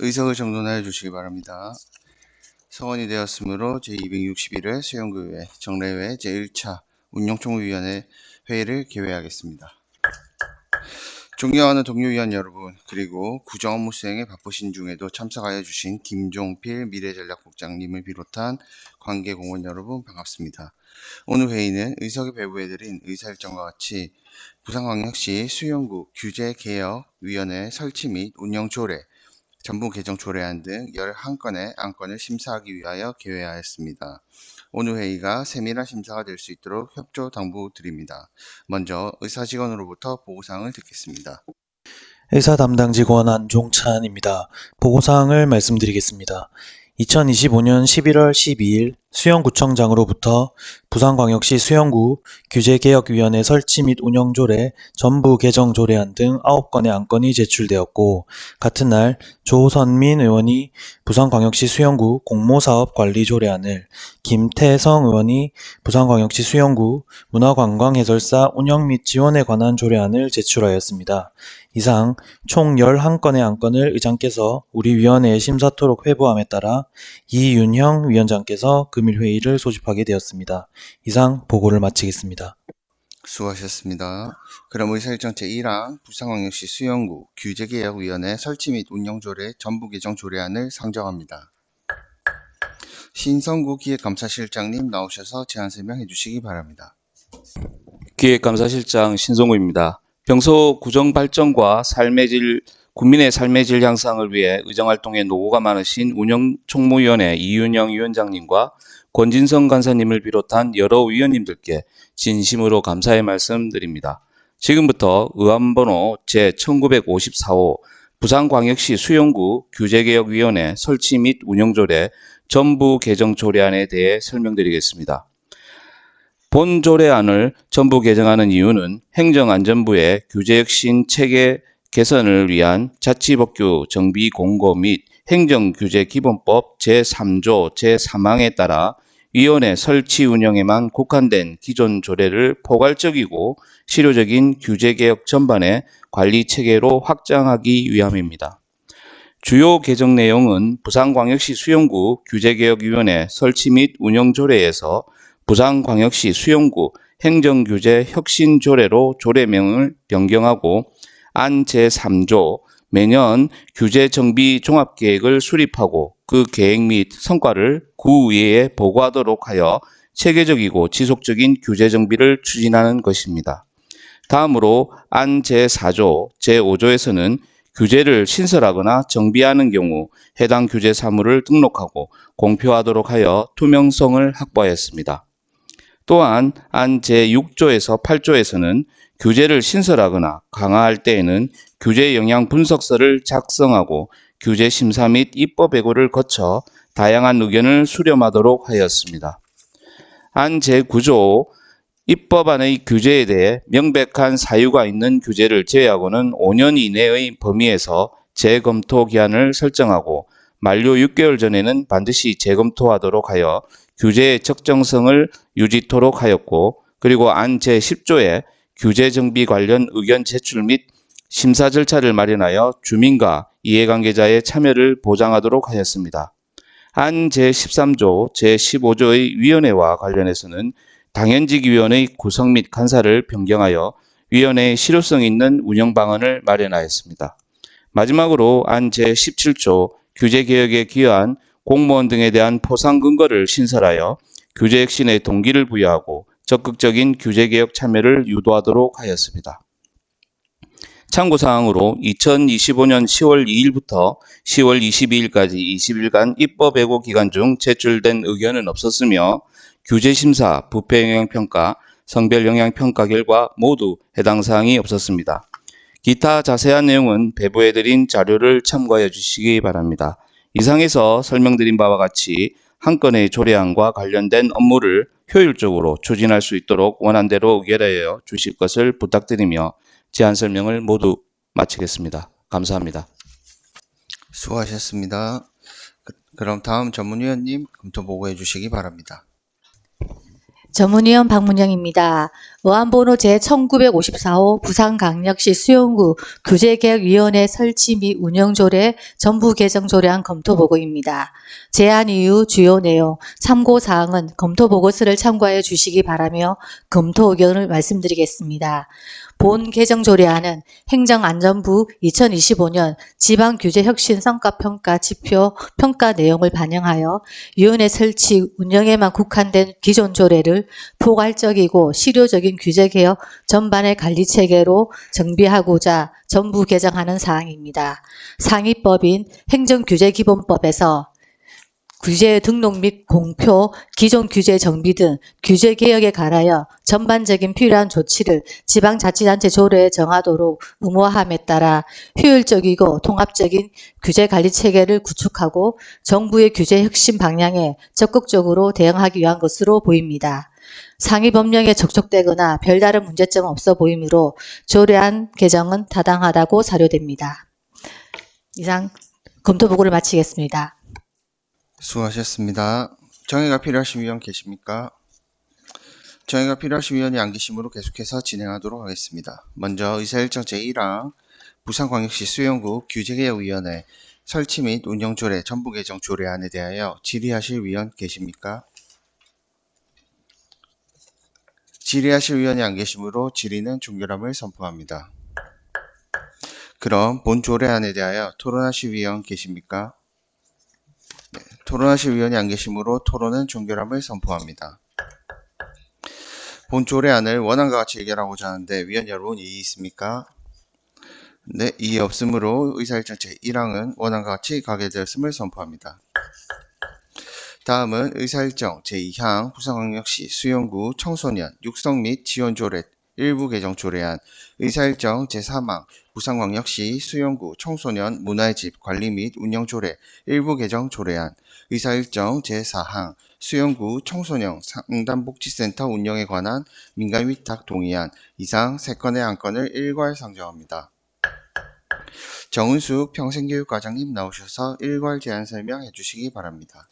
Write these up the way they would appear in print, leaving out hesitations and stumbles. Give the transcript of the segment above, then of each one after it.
의석을 정돈하여 주시기 바랍니다. 성원이 되었으므로 제261회 수영구회 정례회 제1차 운영총무위원회 회의를 개회하겠습니다. 존경하는 동료위원 여러분, 그리고 구정업무 수행에 바쁘신 중에도 참석하여 주신 김종필 미래전략국장님을 비롯한 관계공원 여러분 반갑습니다. 오늘 회의는 의석에 배부해드린 의사일정과 같이 부산광역시 수영구 규제개혁위원회 설치 및 운영조례, 전부 개정 조례안 등 11건의 안건을 심사하기 위하여 개회하였습니다. 오늘 회의가 세밀한 심사가 될 수 있도록 협조 당부드립니다. 먼저 의사직원으로부터 보고사항을 듣겠습니다. 의사 담당 직원 안종찬입니다. 보고사항을 말씀드리겠습니다. 2025년 11월 12일 수영구청장으로부터 부산광역시 수영구 규제개혁위원회 설치 및 운영조례, 전부 개정 조례안 등 9건의 안건이 제출되었고, 같은 날 조선민 의원이 부산광역시 수영구 공모사업 관리 조례안을, 김태성 의원이 부산광역시 수영구 문화관광해설사 운영 및 지원에 관한 조례안을 제출하였습니다. 이상 총 11건의 안건을 의장께서 우리 위원회에 심사토록 회부함에 따라 이윤형 위원장께서 금일 회의를 소집하게 되었습니다. 이상 보고를 마치겠습니다. 수고하셨습니다. 그럼 의사일정 제1항 부산광역시 수영구 규제개혁위원회 설치 및 운영조례 전부 개정 조례안을 상정합니다. 신성구 기획감사실장님 나오셔서 제안 설명해 주시기 바랍니다. 기획감사실장 신성구입니다. 평소 구정 발전과 국민의 삶의 질 향상을 위해 의정활동에 노고가 많으신 운영총무위원회 이윤영 위원장님과 권진성 간사님을 비롯한 여러 위원님들께 진심으로 감사의 말씀드립니다. 지금부터 의안번호 제1954호 부산광역시 수영구 규제개혁위원회 설치 및 운영조례 전부 개정 조례안에 대해 설명드리겠습니다. 본 조례안을 전부 개정하는 이유는 행정안전부의 규제혁신 체계 개선을 위한 자치법규 정비 공고 및 행정규제기본법 제3조 제3항에 따라 위원회 설치 운영에만 국한된 기존 조례를 포괄적이고 실효적인 규제개혁 전반의 관리체계로 확장하기 위함입니다. 주요 개정 내용은 부산광역시 수영구 규제개혁위원회 설치 및 운영조례에서 부산광역시 수영구 행정규제 혁신조례로 조례명을 변경하고 안 제3조 매년 규제정비 종합계획을 수립하고 그 계획 및 성과를 구의회에 보고하도록 하여 체계적이고 지속적인 규제정비를 추진하는 것입니다. 다음으로 안 제4조, 제5조에서는 규제를 신설하거나 정비하는 경우 해당 규제 사무를 등록하고 공표하도록 하여 투명성을 확보하였습니다. 또한 안 제6조에서 8조에서는 규제를 신설하거나 강화할 때에는 규제 영향 분석서를 작성하고 규제 심사 및 입법 예고를 거쳐 다양한 의견을 수렴하도록 하였습니다. 안 제9조 입법안의 규제에 대해 명백한 사유가 있는 규제를 제외하고는 5년 이내의 범위에서 재검토 기한을 설정하고 만료 6개월 전에는 반드시 재검토하도록 하여 규제의 적정성을 유지토록 하였고, 그리고 안 제10조에 규제 정비 관련 의견 제출 및 심사 절차를 마련하여 주민과 이해관계자의 참여를 보장하도록 하였습니다. 안 제13조, 제15조의 위원회와 관련해서는 당연직위원회 구성 및 간사를 변경하여 위원회의 실효성 있는 운영 방안을 마련하였습니다. 마지막으로 안 제17조 규제개혁에 기여한 공무원 등에 대한 포상 근거를 신설하여 규제 혁신의 동기를 부여하고 적극적인 규제개혁 참여를 유도하도록 하였습니다. 참고사항으로 2025년 10월 2일부터 10월 22일까지 20일간 입법 예고 기간 중 제출된 의견은 없었으며 규제심사, 부패영향평가, 성별영향평가 결과 모두 해당 사항이 없었습니다. 기타 자세한 내용은 배부해드린 자료를 참고하여 주시기 바랍니다. 이상에서 설명드린 바와 같이 한 건의 조례안과 관련된 업무를 효율적으로 추진할 수 있도록 원안대로 의결하여 주실 것을 부탁드리며 제안 설명을 모두 마치겠습니다. 감사합니다. 수고하셨습니다. 그럼 다음 전문위원님 검토 보고해 주시기 바랍니다. 전문위원 박문영입니다. 어안번호 제1954호 부산광역시 수용구 규제개혁위원회 설치 및 운영조례 전부 개정 조례안 검토보고입니다. 제안 이유 주요 내용 참고사항은 검토보고서를 참고하여 주시기 바라며 검토 의견을 말씀드리겠습니다. 본 개정조례안은 행정안전부 2025년 지방규제혁신성과평가 지표 평가 내용을 반영하여 위원회 설치 운영에만 국한된 기존 조례를 포괄적이고 실효적인 규제개혁 전반의 관리체계로 정비하고자 전부 개정하는 사항입니다. 상위법인 행정규제기본법에서 규제 등록 및 공표, 기존 규제 정비 등 규제 개혁에 관하여 전반적인 필요한 조치를 지방자치단체 조례에 정하도록 의무화함에 따라 효율적이고 통합적인 규제 관리 체계를 구축하고 정부의 규제 혁신 방향에 적극적으로 대응하기 위한 것으로 보입니다. 상위 법령에 적촉되거나 별다른 문제점은 없어 보이므로 조례안 개정은 타당하다고 사료됩니다. 이상 검토 보고를 마치겠습니다. 수고하셨습니다. 정의가 필요하신 위원 계십니까? 정의가 필요하신 위원이 안 계시므로 계속해서 진행하도록 하겠습니다. 먼저 의사일정 제1항 부산광역시 수용구 규제개혁위원회 설치 및 운영조례 전부 개정 조례안에 대하여 질의하실 위원 계십니까? 질의하실 위원이 안 계시므로 질의는 종결함을 선포합니다. 그럼 본 조례안에 대하여 토론하실 위원 계십니까? 토론하실 위원이 안 계시므로 토론은 종결함을 선포합니다. 본 조례안을 원안과 같이 의결하고자 하는데 위원 여러분 이의 있습니까? 네, 이의 없으므로 의사일정 제1항은 원안과 같이 가게 되었음을 선포합니다. 다음은 의사일정 제2항 부산광역시 수용구 청소년 육성 및 지원조례 일부 개정 조례안 의사일정 제3항 부산광역시 수용구 청소년 문화의 집 관리 및 운영 조례 일부 개정 조례안 의사일정 제4항 수용구 청소년 상담복지센터 운영에 관한 민간위탁 동의안 이상 3건의 안건을 일괄 상정합니다. 정은숙 평생교육과장님 나오셔서 일괄 제안 설명해 주시기 바랍니다.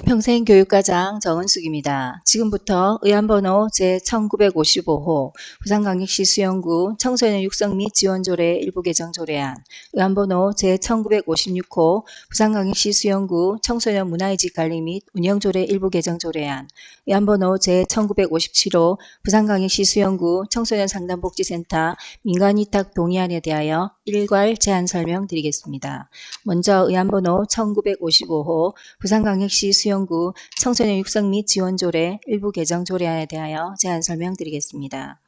평생교육과장 정은숙입니다. 지금부터 의안번호 제1955호 부산광역시 수용구 청소년 육성 및 지원조례 일부 개정 조례안, 의안번호 제1956호 부산광역시 수용구 청소년 문화의 집 관리 및 운영조례 일부 개정 조례안, 의안번호 제1957호 부산광역시 수용구 청소년 상담복지센터 민간위탁 동의안에 대하여 일괄 제안 설명드리겠습니다. 먼저 의안번호 1955호 부산광역시 수용구 청소년 육성 및 지원 조례 일부 개정 조례안에 대하여 제안 설명드리겠습니다.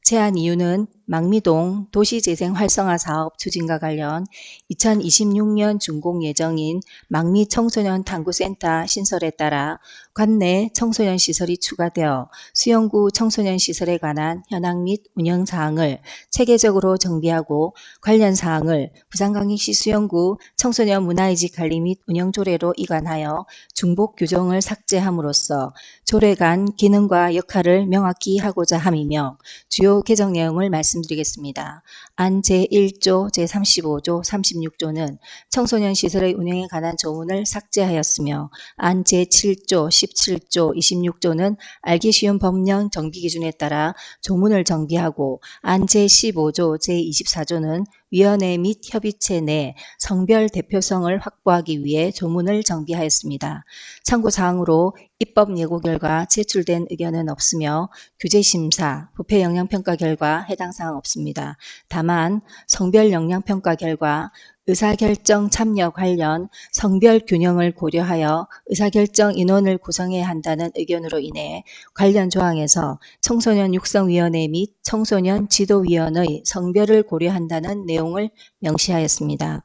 제안 이유는 망미동 도시재생 활성화 사업 추진과 관련 2026년 준공 예정인 망미 청소년 탐구센터 신설에 따라 관내 청소년 시설이 추가되어 수용구 청소년 시설에 관한 현황 및 운영 사항을 체계적으로 정비하고 관련 사항을 부산광역시 수용구 청소년 문화의 집 관리 및 운영 조례로 이관하여 중복 규정을 삭제함으로써 조례 간 기능과 역할을 명확히 하고자 함이며 주요 개정 내용을 말씀드리겠습니다. 안 제1조, 제35조, 36조는 청소년 시설의 운영에 관한 조문을 삭제하였으며 안 제7조, 17조, 26조는 알기 쉬운 법령 정비 기준에 따라 조문을 정비하고 안 제15조, 제24조는 위원회 및 협의체 내 성별 대표성을 확보하기 위해 조문을 정비하였습니다. 참고사항으로 입법 예고 결과 제출된 의견은 없으며 규제심사, 부패 영향평가 결과 해당 사항 없습니다. 다만 성별 영향평가 결과 의사결정 참여 관련 성별 균형을 고려하여 의사결정 인원을 구성해야 한다는 의견으로 인해 관련 조항에서 청소년 육성위원회 및 청소년 지도위원의 성별을 고려한다는 내용을 명시하였습니다.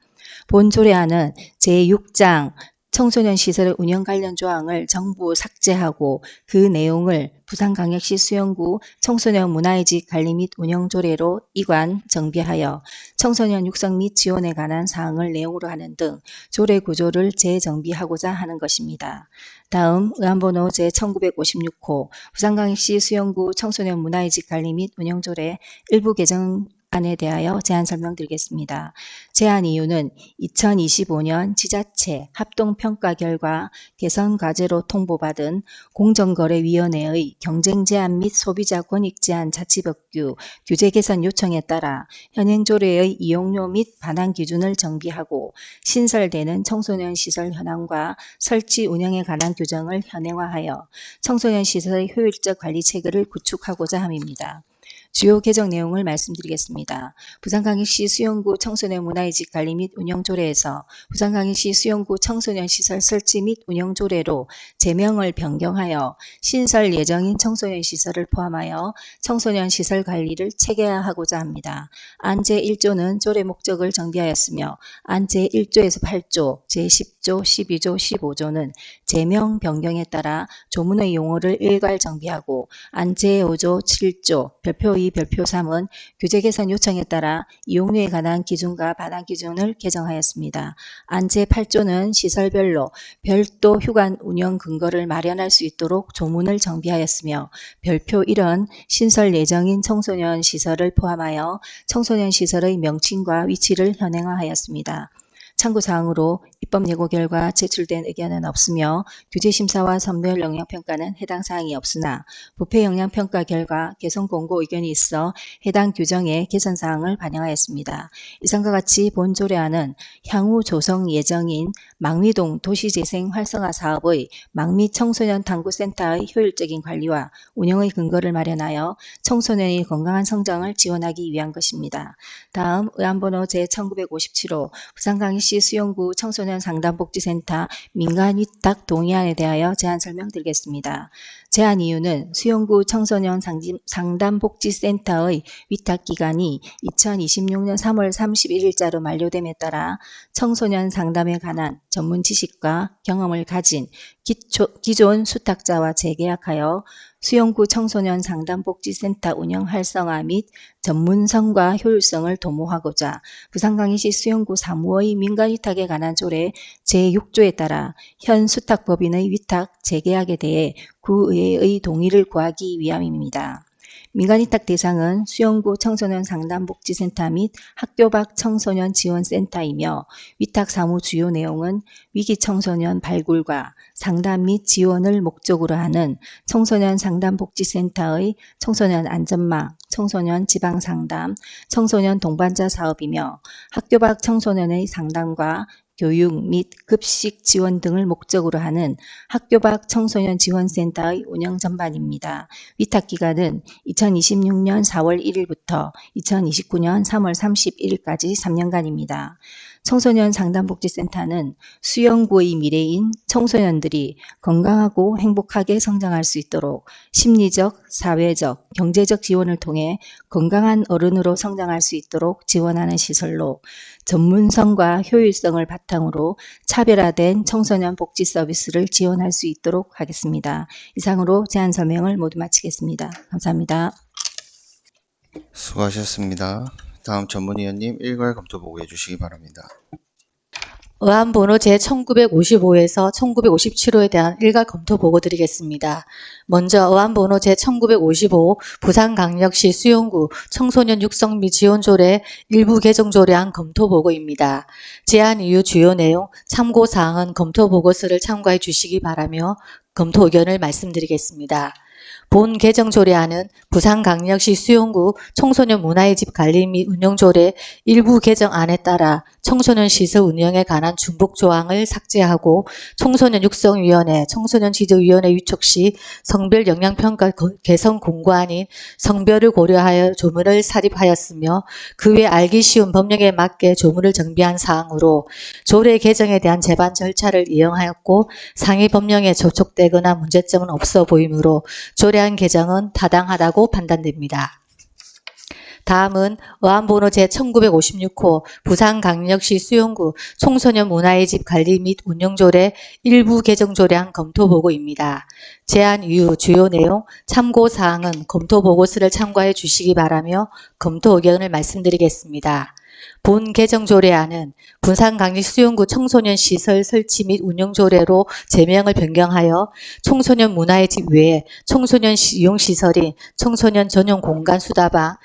본 조례안은 제6장 청소년 시설 운영 관련 조항을 전부 삭제하고 그 내용을 부산광역시 수용구 청소년 문화의 집 관리 및 운영 조례로 이관 정비하여 청소년 육성 및 지원에 관한 사항을 내용으로 하는 등 조례 구조를 재정비하고자 하는 것입니다. 다음 의안번호 제1956호 부산광역시 수용구 청소년 문화의 집 관리 및 운영 조례 일부 개정 안에 대하여 제안 설명드리겠습니다. 제안 이유는 2025년 지자체 합동평가 결과 개선 과제로 통보받은 공정거래위원회의 경쟁 제한 및 소비자 권익 제한 자치법규 규제 개선 요청에 따라 현행 조례의 이용료 및 반환 기준을 정비하고 신설되는 청소년 시설 현황과 설치 운영에 관한 규정을 현행화하여 청소년 시설의 효율적 관리 체계를 구축하고자 함입니다. 주요 개정 내용을 말씀드리겠습니다. 부산광역시 수영구 청소년 문화의 집 관리 및 운영 조례에서 부산광역시 수영구 청소년 시설 설치 및 운영 조례로 제명을 변경하여 신설 예정인 청소년 시설을 포함하여 청소년 시설 관리를 체계화하고자 합니다. 안 제1조는 조례 목적을 정비하였으며 안 제1조에서 8조, 제10조, 12조, 15조는 제명 변경에 따라 조문의 용어를 일괄 정비하고 안 제5조, 7조, 별표 2, 별표 3은 규제 개선 요청에 따라 이용료에 관한 기준과 반환 기준을 개정하였습니다. 안 제8조는 시설별로 별도 휴관 운영 근거를 마련할 수 있도록 조문을 정비하였으며 별표 1은 신설 예정인 청소년 시설을 포함하여 청소년 시설의 명칭과 위치를 현행화하였습니다. 참고사항으로 입법 예고 결과 제출된 의견은 없으며 규제심사와 선별 영향평가는 해당 사항이 없으나 부패 영향평가 결과 개선 공고 의견이 있어 해당 규정의 개선사항을 반영하였습니다. 이상과 같이 본 조례안은 향후 조성 예정인 망미동 도시재생 활성화 사업의 망미 청소년 탐구센터의 효율적인 관리와 운영의 근거를 마련하여 청소년의 건강한 성장을 지원하기 위한 것입니다. 다음 의안번호 제1957호 부산광역시 수영구 청소년 상담복지센터 민간위탁 동의안에 대하여 제안 설명드리겠습니다. 제안 이유는 수영구 청소년 상담복지센터의 위탁기간이 2026년 3월 31일자로 만료됨에 따라 청소년 상담에 관한 전문 지식과 경험을 가진 기존 수탁자와 재계약하여 수영구 청소년 상담복지센터 운영 활성화 및 전문성과 효율성을 도모하고자 부산광역시 수영구 사무의 민간위탁에 관한 조례 제6조에 따라 현 수탁법인의 위탁 재계약에 대해 구의회의 동의를 구하기 위함입니다. 민간위탁 대상은 수영구 청소년 상담복지센터 및 학교 밖 청소년 지원센터이며 위탁 사무 주요 내용은 위기 청소년 발굴과 상담 및 지원을 목적으로 하는 청소년 상담복지센터의 청소년 안전망, 청소년 지방상담, 청소년 동반자 사업이며 학교 밖 청소년의 상담과 교육 및 급식 지원 등을 목적으로 하는 학교 밖 청소년 지원센터의 운영 전반입니다. 위탁기간은 2026년 4월 1일부터 2029년 3월 31일까지 3년간입니다. 청소년 상담복지센터는 수영구의 미래인 청소년들이 건강하고 행복하게 성장할 수 있도록 심리적, 사회적, 경제적 지원을 통해 건강한 어른으로 성장할 수 있도록 지원하는 시설로 전문성과 효율성을 바탕으로 차별화된 청소년 복지 서비스를 지원할 수 있도록 하겠습니다. 이상으로 제안 설명을 모두 마치겠습니다. 감사합니다. 수고하셨습니다. 다음 전문위원님 일괄 검토 보고해 주시기 바랍니다. 의안번호 제1955에서 1957호에 대한 일괄 검토 보고 드리겠습니다. 먼저 의안번호 제1955 부산광역시 수용구 청소년 육성 및 지원 조례 일부 개정 조례안 검토 보고입니다. 제안 이유 주요 내용 참고 사항은 검토 보고서를 참고해 주시기 바라며 검토 의견을 말씀드리겠습니다. 본 개정 조례안은 부산광역시 수용구 청소년 문화의 집 관리 및 운영 조례 일부 개정안에 따라 청소년 시설 운영에 관한 중복 조항을 삭제하고 청소년육성위원회, 청소년지도위원회 위촉 시 성별 영향평가 개선 공고안인 성별을 고려하여 조문을 사립하였으며 그 외 알기 쉬운 법령에 맞게 조문을 정비한 사항으로 조례 개정에 대한 제반 절차를 이용하였고 상위 법령에 접촉되거나 문제점은 없어 보이므로 조례안 개정은 타당하다고 판단됩니다. 다음은 의안번호 제1956호 부산광역시 수용구 청소년 문화의 집 관리 및 운영 조례 일부 개정 조례안 검토 보고입니다. 제안 이유 주요 내용 참고 사항은 검토 보고서를 참고해 주시기 바라며 검토 의견을 말씀드리겠습니다. 본 개정 조례안은 부산광역시 수용구 청소년 시설 설치 및 운영 조례로 제명을 변경하여 청소년 문화의 집 외에 청소년 이용 시설인 청소년 전용 공간 수다방,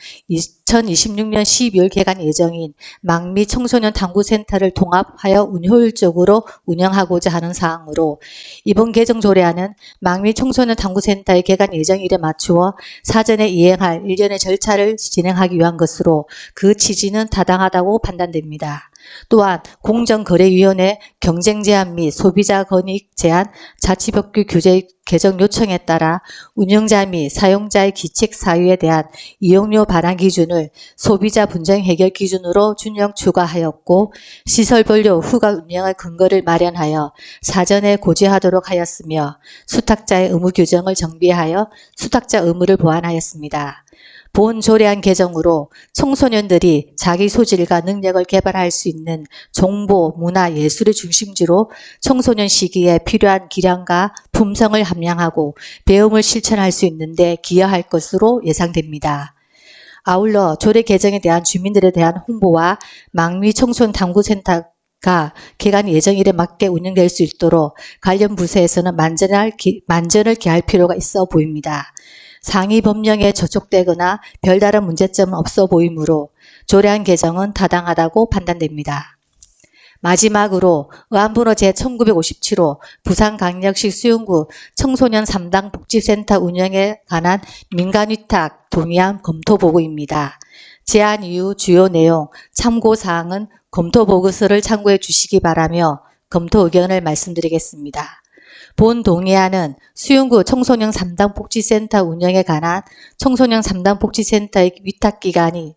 2026년 12월 개관 예정인 망미 청소년 탐구센터를 통합하여 효율적으로 운영하고자 하는 사항으로 이번 개정 조례안은 망미 청소년 탐구센터의 개관 예정일에 맞추어 사전에 이행할 일련의 절차를 진행하기 위한 것으로 그 취지는 타당하다고 판단됩니다. 또한 공정거래위원회 경쟁제한 및 소비자 권익 제한 자치법규 규제 개정 요청에 따라 운영자 및 사용자의 기책 사유에 대한 이용료 반환 기준을 소비자 분쟁 해결 기준으로 준용 추가하였고 시설 본료 후가 운영의 근거를 마련하여 사전에 고지하도록 하였으며 수탁자의 의무 규정을 정비하여 수탁자 의무를 보완하였습니다. 본 조례안 개정으로 청소년들이 자기 소질과 능력을 개발할 수 있는 정보, 문화, 예술의 중심지로 청소년 시기에 필요한 기량과 품성을 함양하고 배움을 실천할 수 있는 데 기여할 것으로 예상됩니다. 아울러 조례 개정에 대한 주민들에 대한 홍보와 망미 청소년 탐구센터가 개관 예정일에 맞게 운영될 수 있도록 관련 부서에서는 만전을 기할 필요가 있어 보입니다. 상위 법령에 저촉되거나 별다른 문제점은 없어 보이므로 조례안 개정은 타당하다고 판단됩니다. 마지막으로 의안번호 제1957호 부산광역시 수용구 청소년 3당 복지센터 운영에 관한 민간위탁 동의안 검토보고입니다. 제안 이유 주요 내용 참고사항은 검토보고서를 참고해 주시기 바라며 검토 의견을 말씀드리겠습니다. 본 동의안은 수용구 청소년 3당 복지센터 운영에 관한 청소년 3당 복지센터의 위탁기간이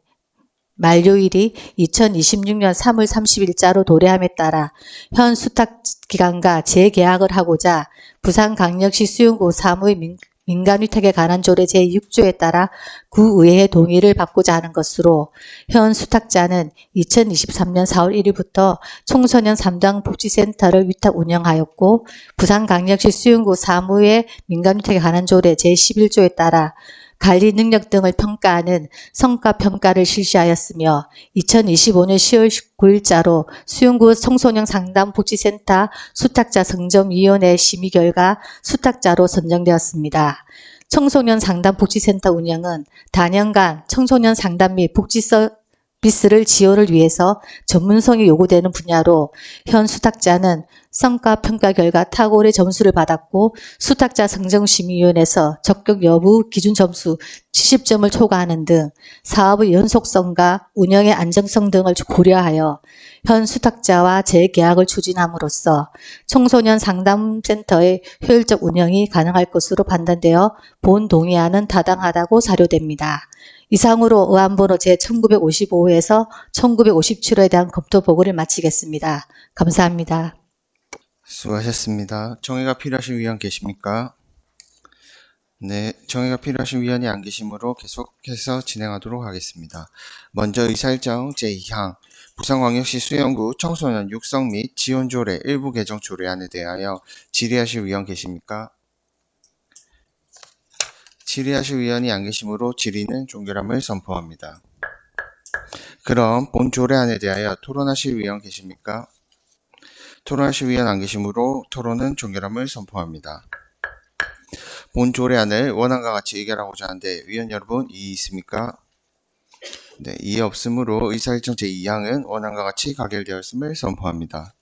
만료일이 2026년 3월 30일자로 도래함에 따라 현 수탁기간과 재계약을 하고자 부산광역시 수용구 사무의 민간위탁에 관한 조례 제6조에 따라 구의회의 동의를 받고자 하는 것으로 현 수탁자는 2023년 4월 1일부터 청소년 3당 복지센터를 위탁 운영하였고 부산광역시 수용구 사무의 민간위탁에 관한 조례 제11조에 따라 관리 능력 등을 평가하는 성과평가를 실시하였으며 2025년 10월 19일자로 수용구 청소년 상담 복지센터 수탁자 선정위원회 심의 결과 수탁자로 선정되었습니다. 청소년 상담 복지센터 운영은 단연간 청소년 상담 및 복지 서비스를 지원을 위해서 전문성이 요구되는 분야로 현 수탁자는 성과평가 결과 탁월의 점수를 받았고 수탁자 선정심의위원회에서 적격 여부 기준 점수 70점을 초과하는 등 사업의 연속성과 운영의 안정성 등을 고려하여 현 수탁자와 재계약을 추진함으로써 청소년 상담센터의 효율적 운영이 가능할 것으로 판단되어 본 동의안은 타당하다고 사료됩니다. 이상으로 의안번호 제1955에서 1957호에 대한 검토 보고를 마치겠습니다. 감사합니다. 수고하셨습니다. 정의가 필요하신 위원 계십니까? 네, 정의가 필요하신 위원이 안 계시므로 계속해서 진행하도록 하겠습니다. 먼저 의사일정 제2항 부산광역시 수영구 청소년 육성 및 지원 조례 일부 개정 조례안에 대하여 질의하실 위원 계십니까? 질의하실 위원이 안 계시므로 질의는 종결함을 선포합니다. 그럼 본 조례안에 대하여 토론하실 위원 계십니까? 토론하실 위원 안 계시므로 토론은 종결함을 선포합니다. 본 조례안을 원안과 같이 의결하고자 하는데 위원 여러분 이의 있습니까? 네, 이의 없으므로 의사일정 제2항은 원안과 같이 가결되었음을 선포합니다.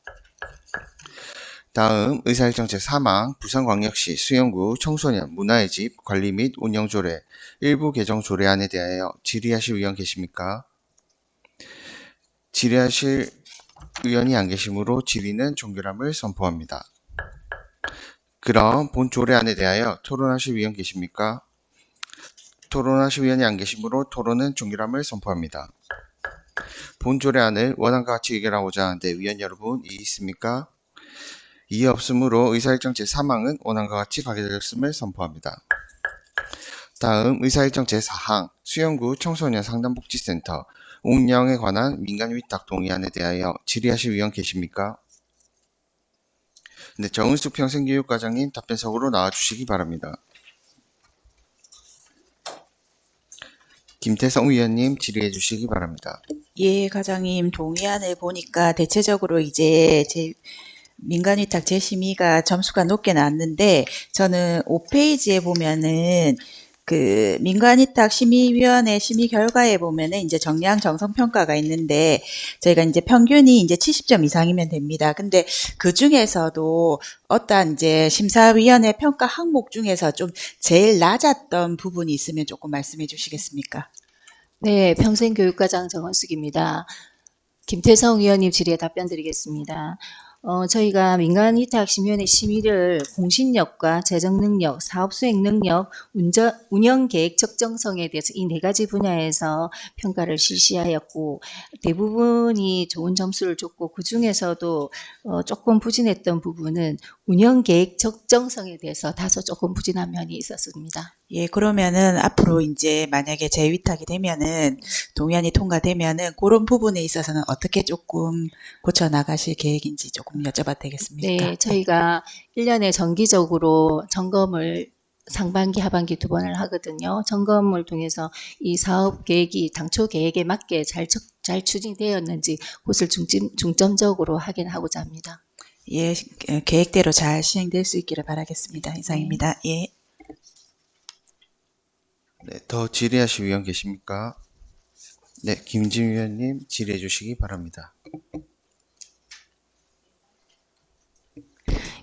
다음 의사일정 제3항 부산광역시 수영구 청소년 문화의 집 관리 및 운영 조례 일부 개정 조례안에 대하여 질의하실 위원 계십니까? 질의하실 위원이 안 계시므로 질의는 종결함을 선포합니다. 그럼 본 조례안에 대하여 토론하실 위원 계십니까? 토론하실 위원이 안 계시므로 토론은 종결함을 선포합니다. 본 조례안을 원안과 같이 의결하고자 하는데 위원 여러분 이의 있습니까? 이의 없으므로 의사일정 제3항은 원안과 같이 가결되었음을 선포합니다. 다음 의사일정 제4항 수영구 청소년 상담복지센터 운영에 관한 민간위탁 동의안에 대하여 질의하실 위원 계십니까? 네, 정은숙 평생교육과장님 답변석으로 나와주시기 바랍니다. 김태성 위원님 질의해 주시기 바랍니다. 예, 과장님 동의안을 보니까 대체적으로 이제 민간위탁 재심의가 점수가 높게 나왔는데 저는 5페이지에 보면은 그 민간위탁 심의위원회 심의 결과에 보면은 이제 정량 정성 평가가 있는데 저희가 이제 평균이 이제 70점 이상이면 됩니다. 근데 그 중에서도 어떠한 이제 심사위원회 평가 항목 중에서 좀 제일 낮았던 부분이 있으면 조금 말씀해 주시겠습니까? 네, 평생교육과장 정원숙입니다. 김태성 의원님 질의에 답변 드리겠습니다. 저희가 민간위탁심의위원회 심의를 공신력과 재정능력, 사업수행 능력, 운영계획 적정성에 대해서 이 네 가지 분야에서 평가를 실시하였고 대부분이 좋은 점수를 줬고 그중에서도 조금 부진했던 부분은 운영계획 적정성에 대해서 다소 조금 부진한 면이 있었습니다. 예, 그러면은 앞으로 이제 만약에 재위탁이 되면은 동의안이 통과되면은 그런 부분에 있어서는 어떻게 조금 고쳐 나가실 계획인지 조금 여쭤봐도 되겠습니까? 네, 저희가 1년에 정기적으로 점검을 상반기, 하반기 2번을 하거든요. 점검을 통해서 이 사업 계획이 당초 계획에 맞게 잘 추진되었는지 그것을 중점적으로 확인하고자 합니다. 예, 계획대로 잘 시행될 수 있기를 바라겠습니다. 이상입니다. 예. 네, 더 질의하실 위원 계십니까? 네, 김진 위원님 질의해 주시기 바랍니다.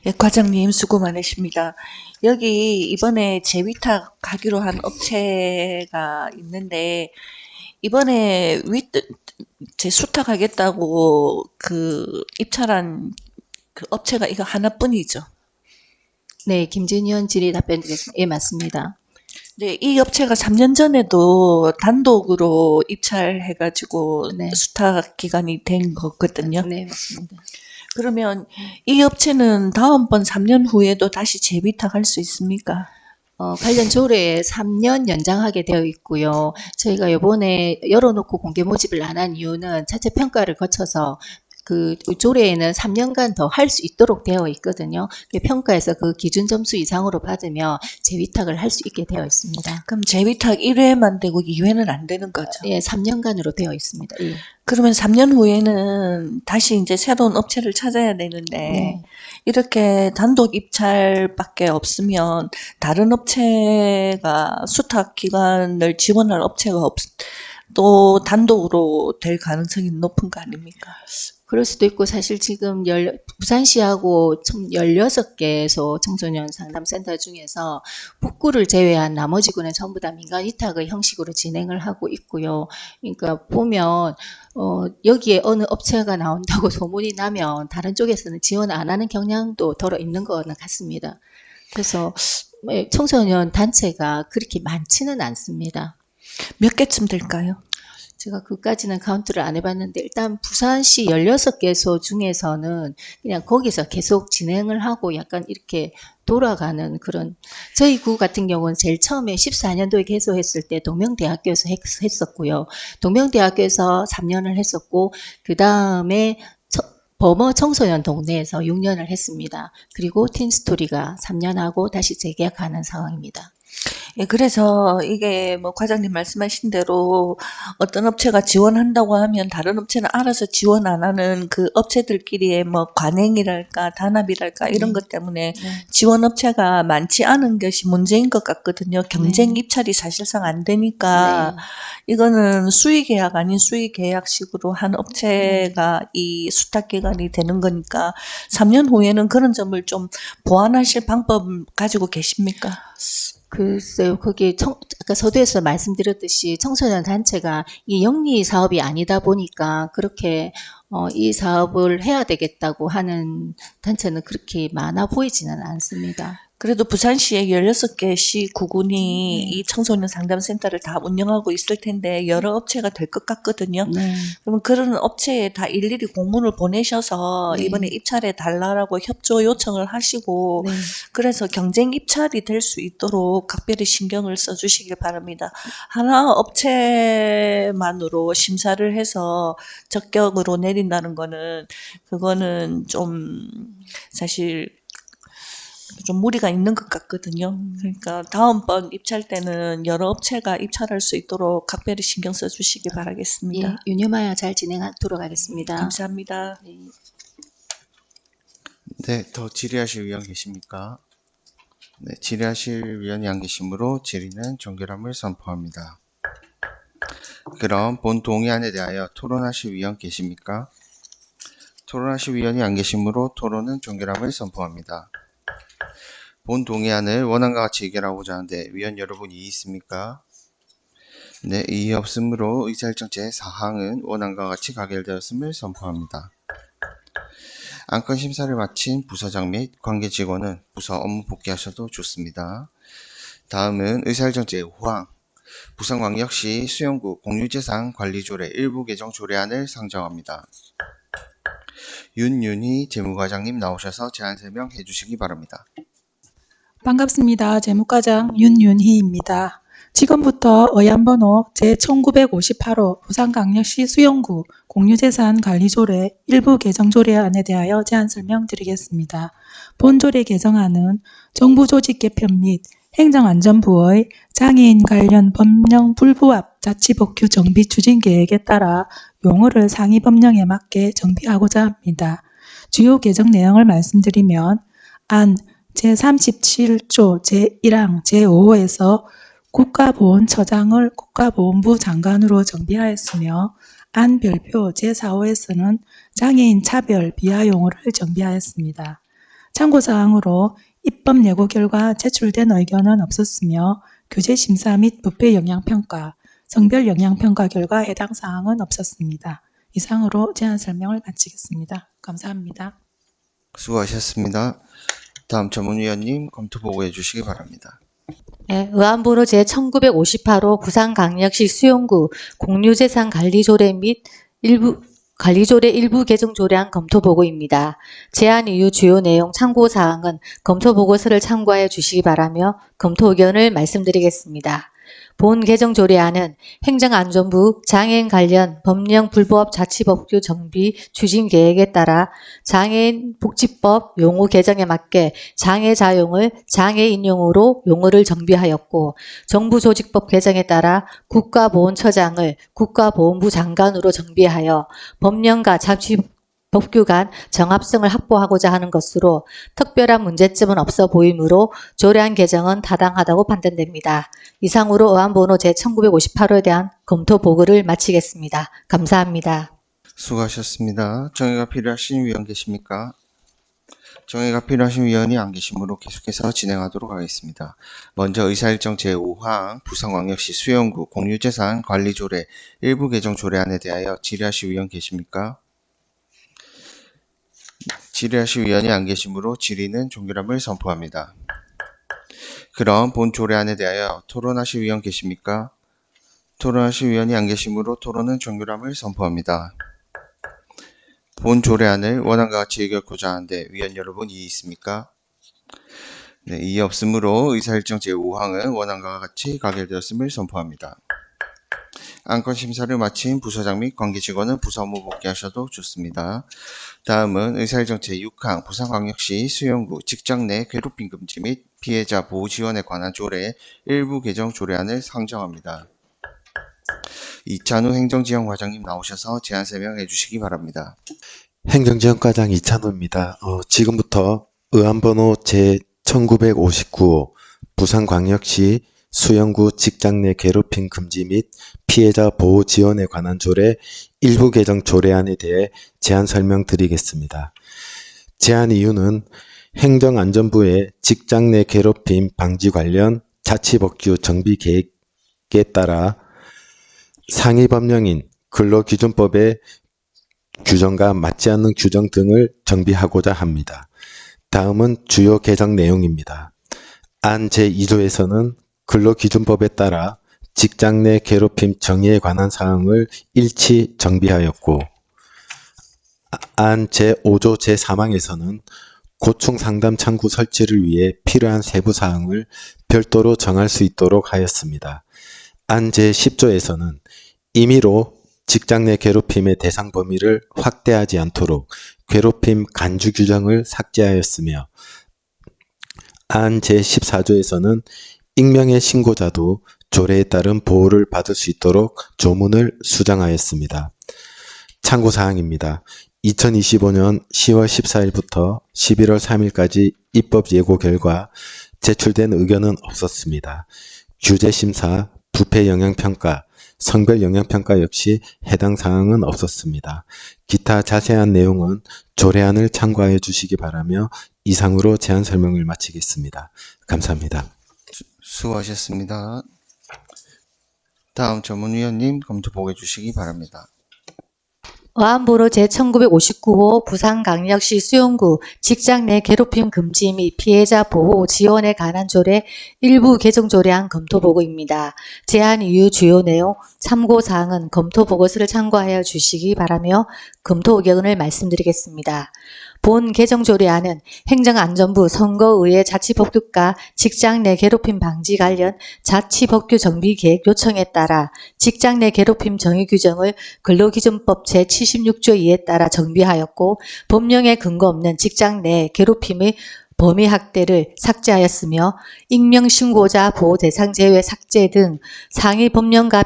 예, 과장님 수고 많으십니다. 여기 이번에 재위탁 가기로 한 업체가 있는데 이번에 재수탁하겠다고 그 입찰한 그 업체가 이거 하나뿐이죠. 네, 김진 의원 질의 답변 드리겠습니다. 예, 맞습니다. 네, 이 업체가 3년 전에도 단독으로 입찰해가지고 네. 수탁 기간이 된 거거든요. 네, 맞습니다. 그러면 이 업체는 다음번 3년 후에도 다시 재위탁할 수 있습니까? 관련 조례에 3년 연장하게 되어 있고요. 저희가 이번에 열어놓고 공개 모집을 안 한 이유는 자체 평가를 거쳐서 그 조례에는 3년간 더 할 수 있도록 되어 있거든요. 평가에서 그 기준 점수 이상으로 받으면 재위탁을 할 수 있게 되어 있습니다. 그럼 재위탁 1회만 되고 2회는 안 되는 거죠? 예, 3년간으로 되어 있습니다. 예. 그러면 3년 후에는 다시 이제 새로운 업체를 찾아야 되는데 네. 이렇게 단독 입찰밖에 없으면 다른 업체가 수탁 기간을 지원할 업체가 또 단독으로 될 가능성이 높은 거 아닙니까? 그럴 수도 있고 사실 지금 부산시하고 총 16개소 청소년 상담센터 중에서 북구를 제외한 나머지구는 전부 다 민간 위탁의 형식으로 진행을 하고 있고요. 그러니까 보면 여기에 어느 업체가 나온다고 소문이 나면 다른 쪽에서는 지원 안 하는 경향도 덜어 있는 것 같습니다. 그래서 청소년 단체가 그렇게 많지는 않습니다. 몇 개쯤 될까요? 제가 그까지는 카운트를 안 해봤는데 일단 부산시 16개소 중에서는 그냥 거기서 계속 진행을 하고 약간 이렇게 돌아가는 그런 저희 구 같은 경우는 제일 처음에 14년도에 개소했을 때 동명대학교에서 했었고요. 동명대학교에서 3년을 했었고 그 다음에 범어 청소년 동네에서 6년을 했습니다. 그리고 틴스토리가 3년 하고 다시 재계약하는 상황입니다. 예, 그래서 이게 뭐 과장님 말씀하신 대로 어떤 업체가 지원한다고 하면 다른 업체는 알아서 지원 안 하는 그 업체들끼리의 뭐 관행이랄까 단합이랄까 이런 것 때문에 지원 업체가 많지 않은 것이 문제인 것 같거든요. 경쟁 입찰이 사실상 안 되니까 이거는 수의 계약 아닌 수의 계약식으로 한 업체가 이 수탁 기간이 되는 거니까 3년 후에는 그런 점을 좀 보완하실 방법 가지고 계십니까? 글쎄요, 거기 아까 서두에서 말씀드렸듯이 청소년 단체가 이 영리 사업이 아니다 보니까 그렇게 이 사업을 해야 되겠다고 하는 단체는 그렇게 많아 보이지는 않습니다. 그래도 부산시에 16개 시 구군이 이 청소년 상담센터를 다 운영하고 있을 텐데 여러 업체가 될 것 같거든요. 그러면 그런 업체에 다 일일이 공문을 보내셔서 이번에 입찰해 달라고 협조 요청을 하시고 그래서 경쟁 입찰이 될 수 있도록 각별히 신경을 써주시길 바랍니다. 하나 업체만으로 심사를 해서 적격으로 내린다는 거는 그거는 좀 사실 좀 무리가 있는 것 같거든요. 그러니까 다음번 입찰 때는 여러 업체가 입찰할 수 있도록 각별히 신경 써주시기 바라겠습니다. 예, 유념하여 잘 진행하도록 하겠습니다. 감사합니다. 네, 더 질의하실 위원 계십니까? 네, 질의하실 위원이 안 계시므로 질의는 종결함을 선포합니다. 그럼 본 동의안에 대하여 토론하실 위원 계십니까? 토론하실 위원이 안 계시므로 토론은 종결함을 선포합니다. 본 동의안을 원안과 같이 의결하고자 하는데 위원 여러분 이의 있습니까? 네, 이의 없으므로 의사일정 제4항은 원안과 같이 가결되었음을 선포합니다. 안건 심사를 마친 부서장 및 관계 직원은 부서 업무 복귀하셔도 좋습니다. 다음은 의사일정 제5항 부산광역시 수영구 공유재산 관리조례 일부 개정 조례안을 상정합니다. 윤윤희 재무과장님 나오셔서 제안 설명해 주시기 바랍니다. 반갑습니다. 재무과장 윤윤희입니다. 지금부터 의안번호 제1958호 부산광역시 수영구 공유재산 관리조례 일부 개정조례안에 대하여 제안 설명드리겠습니다. 본 조례 개정안은 정부 조직 개편 및 행정안전부의 장애인 관련 법령 불부합 자치법규 정비 추진 계획에 따라 용어를 상위 법령에 맞게 정비하고자 합니다. 주요 개정 내용을 말씀드리면 안 제37조 제1항 제5호에서 국가보훈처장을 국가보훈부 장관으로 정비하였으며 안 별표 제4호에서는 장애인 차별 비하 용어를 정비하였습니다. 참고사항으로 입법 예고 결과 제출된 의견은 없었으며 교재심사 및 부패 영향평가, 성별 영향평가 결과 해당 사항은 없었습니다. 이상으로 제안 설명을 마치겠습니다. 감사합니다. 수고하셨습니다. 다음 전문위원님 검토 보고해 주시기 바랍니다. 네, 의안번호 제1958호 부산광역시 수용구 공유재산 관리조례 및 관리조례 일부 개정 조례안 검토 보고입니다. 제안 이유 주요 내용 참고 사항은 검토 보고서를 참고하여 주시기 바라며 검토 의견을 말씀드리겠습니다. 본 개정 조례안은 행정안전부 장애인 관련 법령 불부합 자치법규 정비 추진 계획에 따라 장애인 복지법 용어 개정에 맞게 장애자용을 장애인용으로 용어를 정비하였고 정부조직법 개정에 따라 국가보훈처장을 국가보훈부 장관으로 정비하여 법령과 자치법규 간 정합성을 확보하고자 하는 것으로 특별한 문제점은 없어 보이므로 조례안 개정은 타당하다고 판단됩니다. 이상으로 의안번호 제1958호에 대한 검토 보고를 마치겠습니다. 감사합니다. 수고하셨습니다. 정의가 필요하신 위원 계십니까? 정의가 필요하신 위원이 안 계시므로 계속해서 진행하도록 하겠습니다. 먼저 의사일정 제5항 부산광역시 수영구 공유재산 관리조례 일부 개정 조례안에 대하여 질의하실 위원 계십니까? 질의하실 위원이 안 계시므로 질의는 종결함을 선포합니다. 그럼 본 조례안에 대하여 토론하실 위원 계십니까? 토론하실 위원이 안 계시므로 토론은 종결함을 선포합니다. 본 조례안을 원안과 같이 의결하고자 하는데 위원 여러분 이의 있습니까? 네, 이의 없으므로 의사일정 제5항은 원안과 같이 가결되었음을 선포합니다. 안건 심사를 마친 부서장 및 관계 직원은 부서 업무 복귀하셔도 좋습니다. 다음은 의사일정 제6항 부산광역시 수영구 직장 내 괴롭힘 금지 및 피해자 보호 지원에 관한 조례 일부 개정 조례안을 상정합니다. 이찬우 행정지원과장님 나오셔서 제안 설명해 주시기 바랍니다. 행정지원과장 이찬우입니다. 지금부터 의안번호 제1959호 부산광역시 수영구 직장 내 괴롭힘 금지 및 피해자 보호 지원에 관한 조례 일부 개정 조례안에 대해 제안 설명드리겠습니다. 제안 이유는 행정안전부의 직장 내 괴롭힘 방지 관련 자치법규 정비 계획에 따라 상위 법령인 근로기준법의 규정과 맞지 않는 규정 등을 정비하고자 합니다. 다음은 주요 개정 내용입니다. 안 제2조에서는 근로기준법에 따라 직장 내 괴롭힘 정의에 관한 사항을 일치 정비하였고 안 제5조 제3항에서는 고충 상담 창구 설치를 위해 필요한 세부 사항을 별도로 정할 수 있도록 하였습니다. 안 제10조에서는 임의로 직장 내 괴롭힘의 대상 범위를 확대하지 않도록 괴롭힘 간주 규정을 삭제하였으며 안 제14조에서는 익명의 신고자도 조례에 따른 보호를 받을 수 있도록 조문을 수정하였습니다. 참고사항입니다. 2025년 10월 14일부터 11월 3일까지 입법 예고 결과 제출된 의견은 없었습니다. 규제심사, 부패영향평가, 성별영향평가 역시 해당 사항은 없었습니다. 기타 자세한 내용은 조례안을 참고하여 주시기 바라며 이상으로 제안 설명을 마치겠습니다. 감사합니다. 수고하셨습니다. 다음 전문위원님 검토 보고해 주시기 바랍니다. 어안번호 제1959호 부산광역시 수용구 직장 내 괴롭힘 금지 및 피해자 보호 지원에 관한 조례 일부 개정 조례안 검토 보고입니다. 제안 이유 주요 내용 참고 사항은 검토 보고서를 참고하여 주시기 바라며 검토 의견을 말씀드리겠습니다. 본 개정 조례안은 행정안전부 선거의회 자치법규과 직장 내 괴롭힘 방지 관련 자치법규 정비 계획 요청에 따라 직장 내 괴롭힘 정의 규정을 근로기준법 제76조 2에 따라 정비하였고 법령에 근거 없는 직장 내 괴롭힘의 범위 확대를 삭제하였으며 익명 신고자 보호 대상 제외 삭제 등 상위 법령과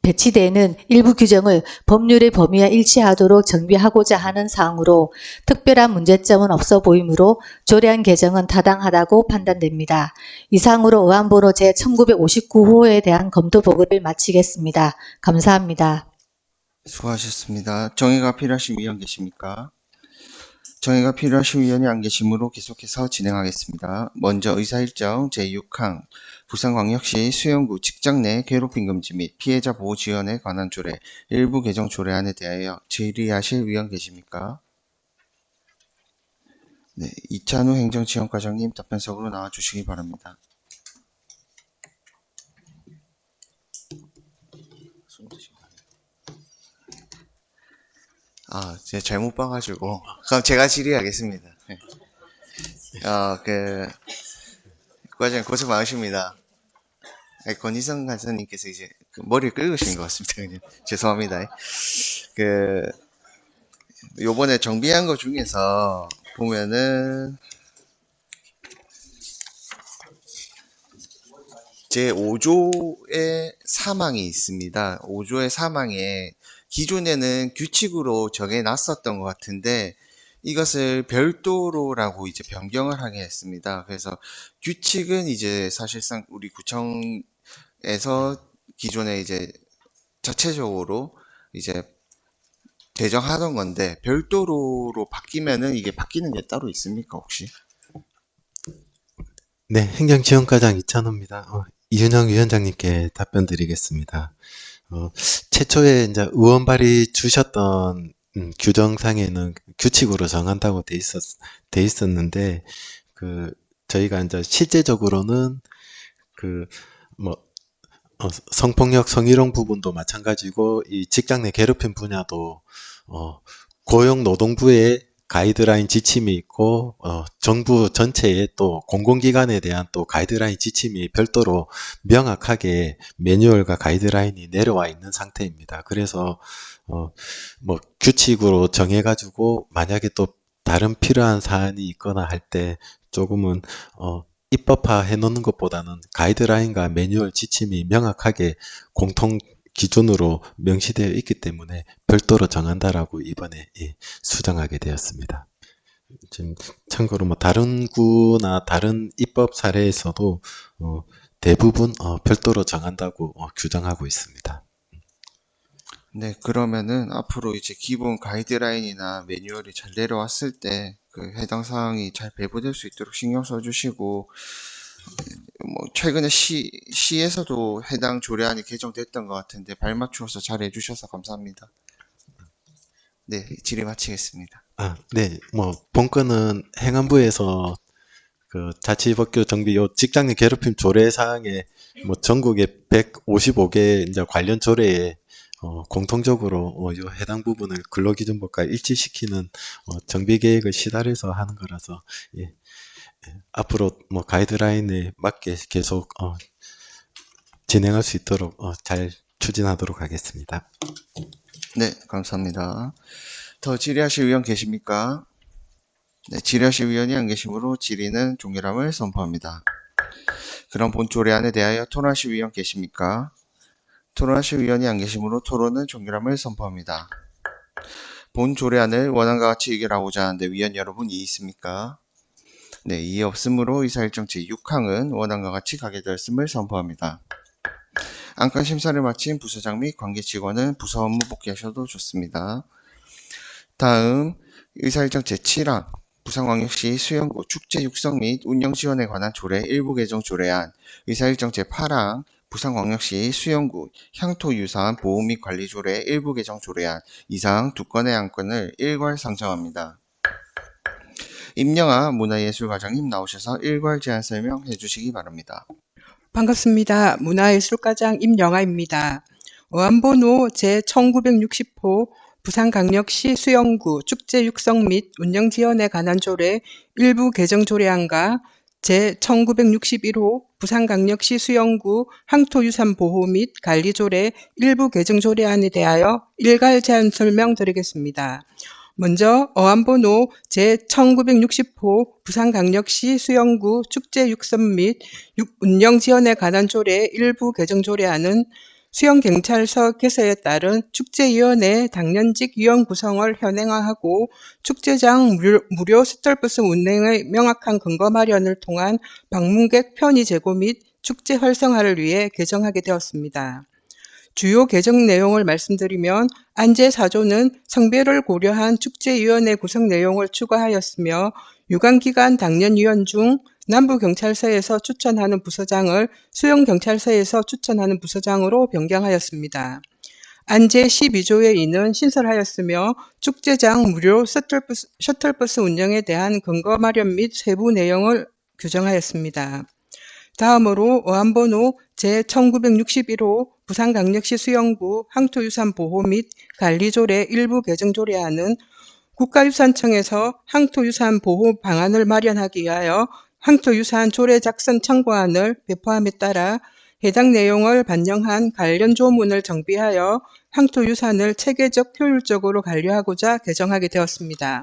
배치되는 일부 규정을 법률의 범위와 일치하도록 정비하고자 하는 사항으로 특별한 문제점은 없어 보이므로 조례안 개정은 타당하다고 판단됩니다. 이상으로 어안번호 제1959호에 대한 검토 보고를 마치겠습니다. 감사합니다. 수고하셨습니다. 정의가 필요하신 위원 계십니까? 정의가 필요하신 위원이 안 계시므로 계속해서 진행하겠습니다. 먼저 의사일정 제6항 부산광역시 수용구 직장 내 괴롭힘 금지 및 피해자 보호 지원에 관한 조례 일부 개정 조례안에 대하여 질의하실 위원 계십니까? 네, 이찬우 행정지원과장님 답변석으로 나와주시기 바랍니다. 제가 잘못 봐가지고 그럼 제가 질의하겠습니다. 네. 과장님 고생 많으십니다. 권희성 간사님께서 이제 머리를 긁으신 것 같습니다. 그냥 죄송합니다. 요번에 정비한 것 중에서 보면은 제 5조의 사망이 있습니다. 5조의 사망에 기존에는 규칙으로 정해놨었던 것 같은데 이것을 별도로라고 이제 변경을 하게 했습니다. 그래서 규칙은 이제 사실상 우리 구청에서 기존에 이제 자체적으로 이제 제정하던 건데 별도로로 바뀌면은 이게 바뀌는 게 따로 있습니까 혹시? 네, 행정지원과장 이찬호입니다. 이준영 위원장님께 답변 드리겠습니다. 최초에 이제 의원 발의 주셨던 규정상에는 규칙으로 정한다고 돼 있었는데, 저희가 이제 실제적으로는 성폭력, 성희롱 부분도 마찬가지고, 이 직장 내 괴롭힘 분야도, 고용노동부의 가이드라인 지침이 있고, 정부 전체에 또 공공기관에 대한 또 가이드라인 지침이 별도로 명확하게 매뉴얼과 가이드라인이 내려와 있는 상태입니다. 그래서, 규칙으로 정해가지고, 만약에 또 다른 필요한 사안이 있거나 할 때 조금은, 입법화 해놓는 것보다는 가이드라인과 매뉴얼 지침이 명확하게 공통 기준으로 명시되어 있기 때문에 별도로 정한다라고 이번에 수정하게 되었습니다. 지금 참고로 다른 구나 다른 입법 사례에서도 대부분 별도로 정한다고 규정하고 있습니다. 네, 그러면은 앞으로 이제 기본 가이드라인이나 매뉴얼이 잘 내려왔을 때 해당 사항이 잘 배부될 수 있도록 신경 써주시고, 최근에 시에서도 해당 조례안이 개정됐던 것 같은데 발맞추어서 잘 해주셔서 감사합니다. 네, 질의 마치겠습니다. 네, 본건은 행안부에서 자치법규 정비 직장 내 괴롭힘 조례 사항에 전국에 155개 이제 관련 조례에 공통적으로 요 해당 부분을 근로기준법과 일치시키는 정비 계획을 시달해서 하는 거라서 앞으로 가이드라인에 맞게 계속 진행할 수 있도록 잘 추진하도록 하겠습니다. 네, 감사합니다. 더 질의하실 위원 계십니까? 네, 질의하실 위원이 안 계시므로 질의는 종결함을 선포합니다. 그럼 본 조례안에 대하여 토론하실 위원 계십니까? 토론하실 위원이 안 계시므로 토론은 종결함을 선포합니다. 본 조례안을 원안과 같이 의결하고자 하는데 위원 여러분 이의 있습니까? 네, 이의 없으므로 의사일정 제6항은 원안과 같이 가게 되었음을 선포합니다. 안건 심사를 마친 부서장 및 관계 직원은 부서 업무 복귀하셔도 좋습니다. 다음 의사일정 제7항 부산광역시 수영구 축제 육성 및 운영 지원에 관한 조례 일부 개정 조례안 의사일정 제8항 부산광역시 수영구 향토유산 보호 및 관리 조례 일부 개정 조례안 이상 두 건의 안건을 일괄 상정합니다. 임영아 문화예술과장님 나오셔서 일괄 제안 설명해 주시기 바랍니다. 반갑습니다. 문화예술과장 임영아입니다. 어안번호 제1960호 부산광역시 수영구 축제 육성 및 운영 지원에 관한 조례 일부 개정 조례안과 제1961호 부산광역시 수영구 항토유산 보호 및 관리 조례 일부 개정 조례안에 대하여 일괄 제안 설명드리겠습니다. 먼저 어안번호 제1960호 부산광역시 수영구 축제 육성 및 운영 지원에 관한 조례 일부 개정 조례안은 수영경찰서 개설에 따른 축제위원회 당년직 위원 구성을 현행화하고 축제장 무료 셔틀버스 운행의 명확한 근거 마련을 통한 방문객 편의 제고 및 축제 활성화를 위해 개정하게 되었습니다. 주요 개정 내용을 말씀드리면 안제 4조는 성별을 고려한 축제위원회 구성 내용을 추가하였으며 유관기관 당년위원 중 남부경찰서에서 추천하는 부서장을 수영경찰서에서 추천하는 부서장으로 변경하였습니다. 안제 12조의 2는 신설하였으며 축제장 무료 셔틀버스 운영에 대한 근거 마련 및 세부 내용을 규정하였습니다. 다음으로 어안번호 제1961호 부산광역시 수영구 항토유산 보호 및 관리 조례 일부 개정 조례안은 국가유산청에서 항토유산 보호 방안을 마련하기 위하여 항토유산 조례 작성 청구안을 배포함에 따라 해당 내용을 반영한 관련 조문을 정비하여 항토유산을 체계적 효율적으로 관리하고자 개정하게 되었습니다.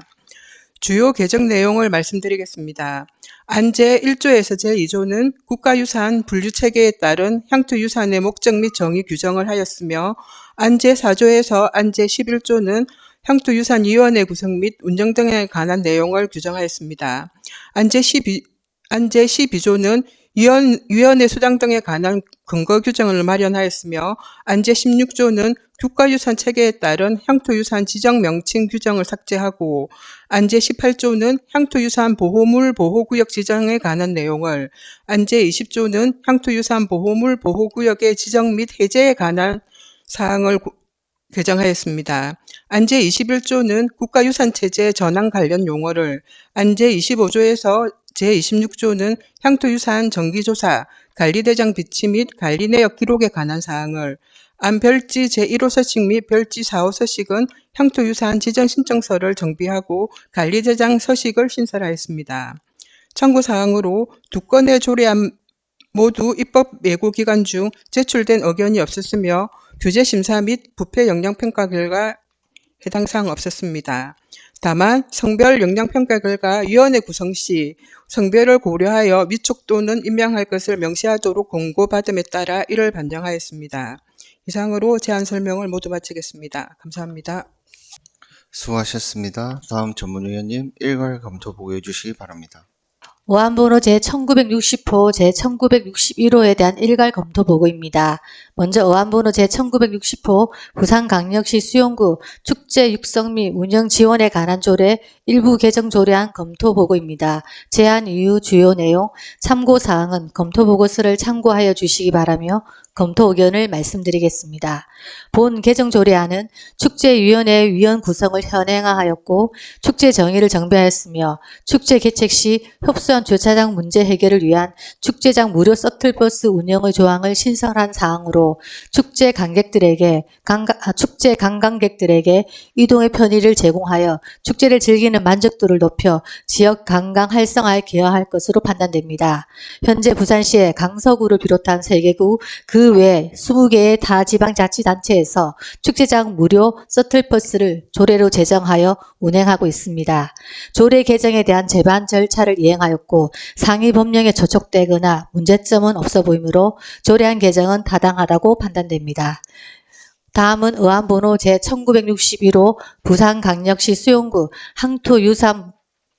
주요 개정 내용을 말씀드리겠습니다. 안제 1조에서 제2조는 국가유산 분류체계에 따른 향토유산의 목적 및 정의 규정을 하였으며 안제 4조에서 안제 11조는 향토유산위원회 구성 및 운영 등에 관한 내용을 규정하였습니다. 안제 12조는 위원회 수당 등에 관한 근거 규정을 마련하였으며 안제 16조는 국가유산 체계에 따른 향토유산 지정 명칭 규정을 삭제하고 안제 18조는 향토유산 보호물 보호구역 지정에 관한 내용을 안제 20조는 향토유산 보호물 보호구역의 지정 및 해제에 관한 사항을 개정하였습니다. 안제 21조는 국가유산체제 전환 관련 용어를 안제 25조에서 제26조는 향토유산 정기조사, 관리대장 비치 및 관리 내역 기록에 관한 사항을 안 별지 제1호 서식 및 별지 4호 서식은 향토유산 지정 신청서를 정비하고 관리대장 서식을 신설하였습니다. 참고사항으로 두 건의 조례안 모두 입법 예고 기간 중 제출된 의견이 없었으며 규제심사 및 부패 영향평가 결과 해당 사항 없었습니다. 다만 성별 영향평가 결과 위원회 구성 시 성별을 고려하여 위촉 또는 임명할 것을 명시하도록 공고받음에 따라 이를 반영하였습니다. 이상으로 제안 설명을 모두 마치겠습니다. 감사합니다. 수고하셨습니다. 다음 전문위원님 일괄 검토 보고해 주시기 바랍니다. 어안번호 제1960호, 제1961호에 대한 일괄 검토 보고입니다. 먼저 어안번호 제1960호 부산광역시 수영구 축제 육성 및 운영 지원에 관한 조례 일부 개정 조례안 검토 보고입니다. 제안 이유 주요 내용, 참고 사항은 검토 보고서를 참고하여 주시기 바라며 검토 의견을 말씀드리겠습니다. 본 개정 조례안은 축제위원회 위원 구성을 현행화하였고 축제 정의를 정비하였으며 축제 개최 시 협소한 주차장 문제 해결을 위한 축제장 무료 셔틀버스 운영의 조항을 신설한 사항으로 축제 관광객들에게 이동의 편의를 제공하여 축제를 즐기는 만족도를 높여 지역 관광 활성화에 기여할 것으로 판단됩니다. 현재 부산시의 강서구를 비롯한 3개구 그 외 20개의 타 지방자치단체에서 축제장 무료 셔틀버스를 조례로 제정하여 운행하고 있습니다. 조례 개정에 대한 제반 절차를 이행하였고 상위 법령에 저촉되거나 문제점은 없어 보이므로 조례안 개정은 타당하다고 판단됩니다. 다음은 어안번호 제1961호 부산광역시 수용구 항토유산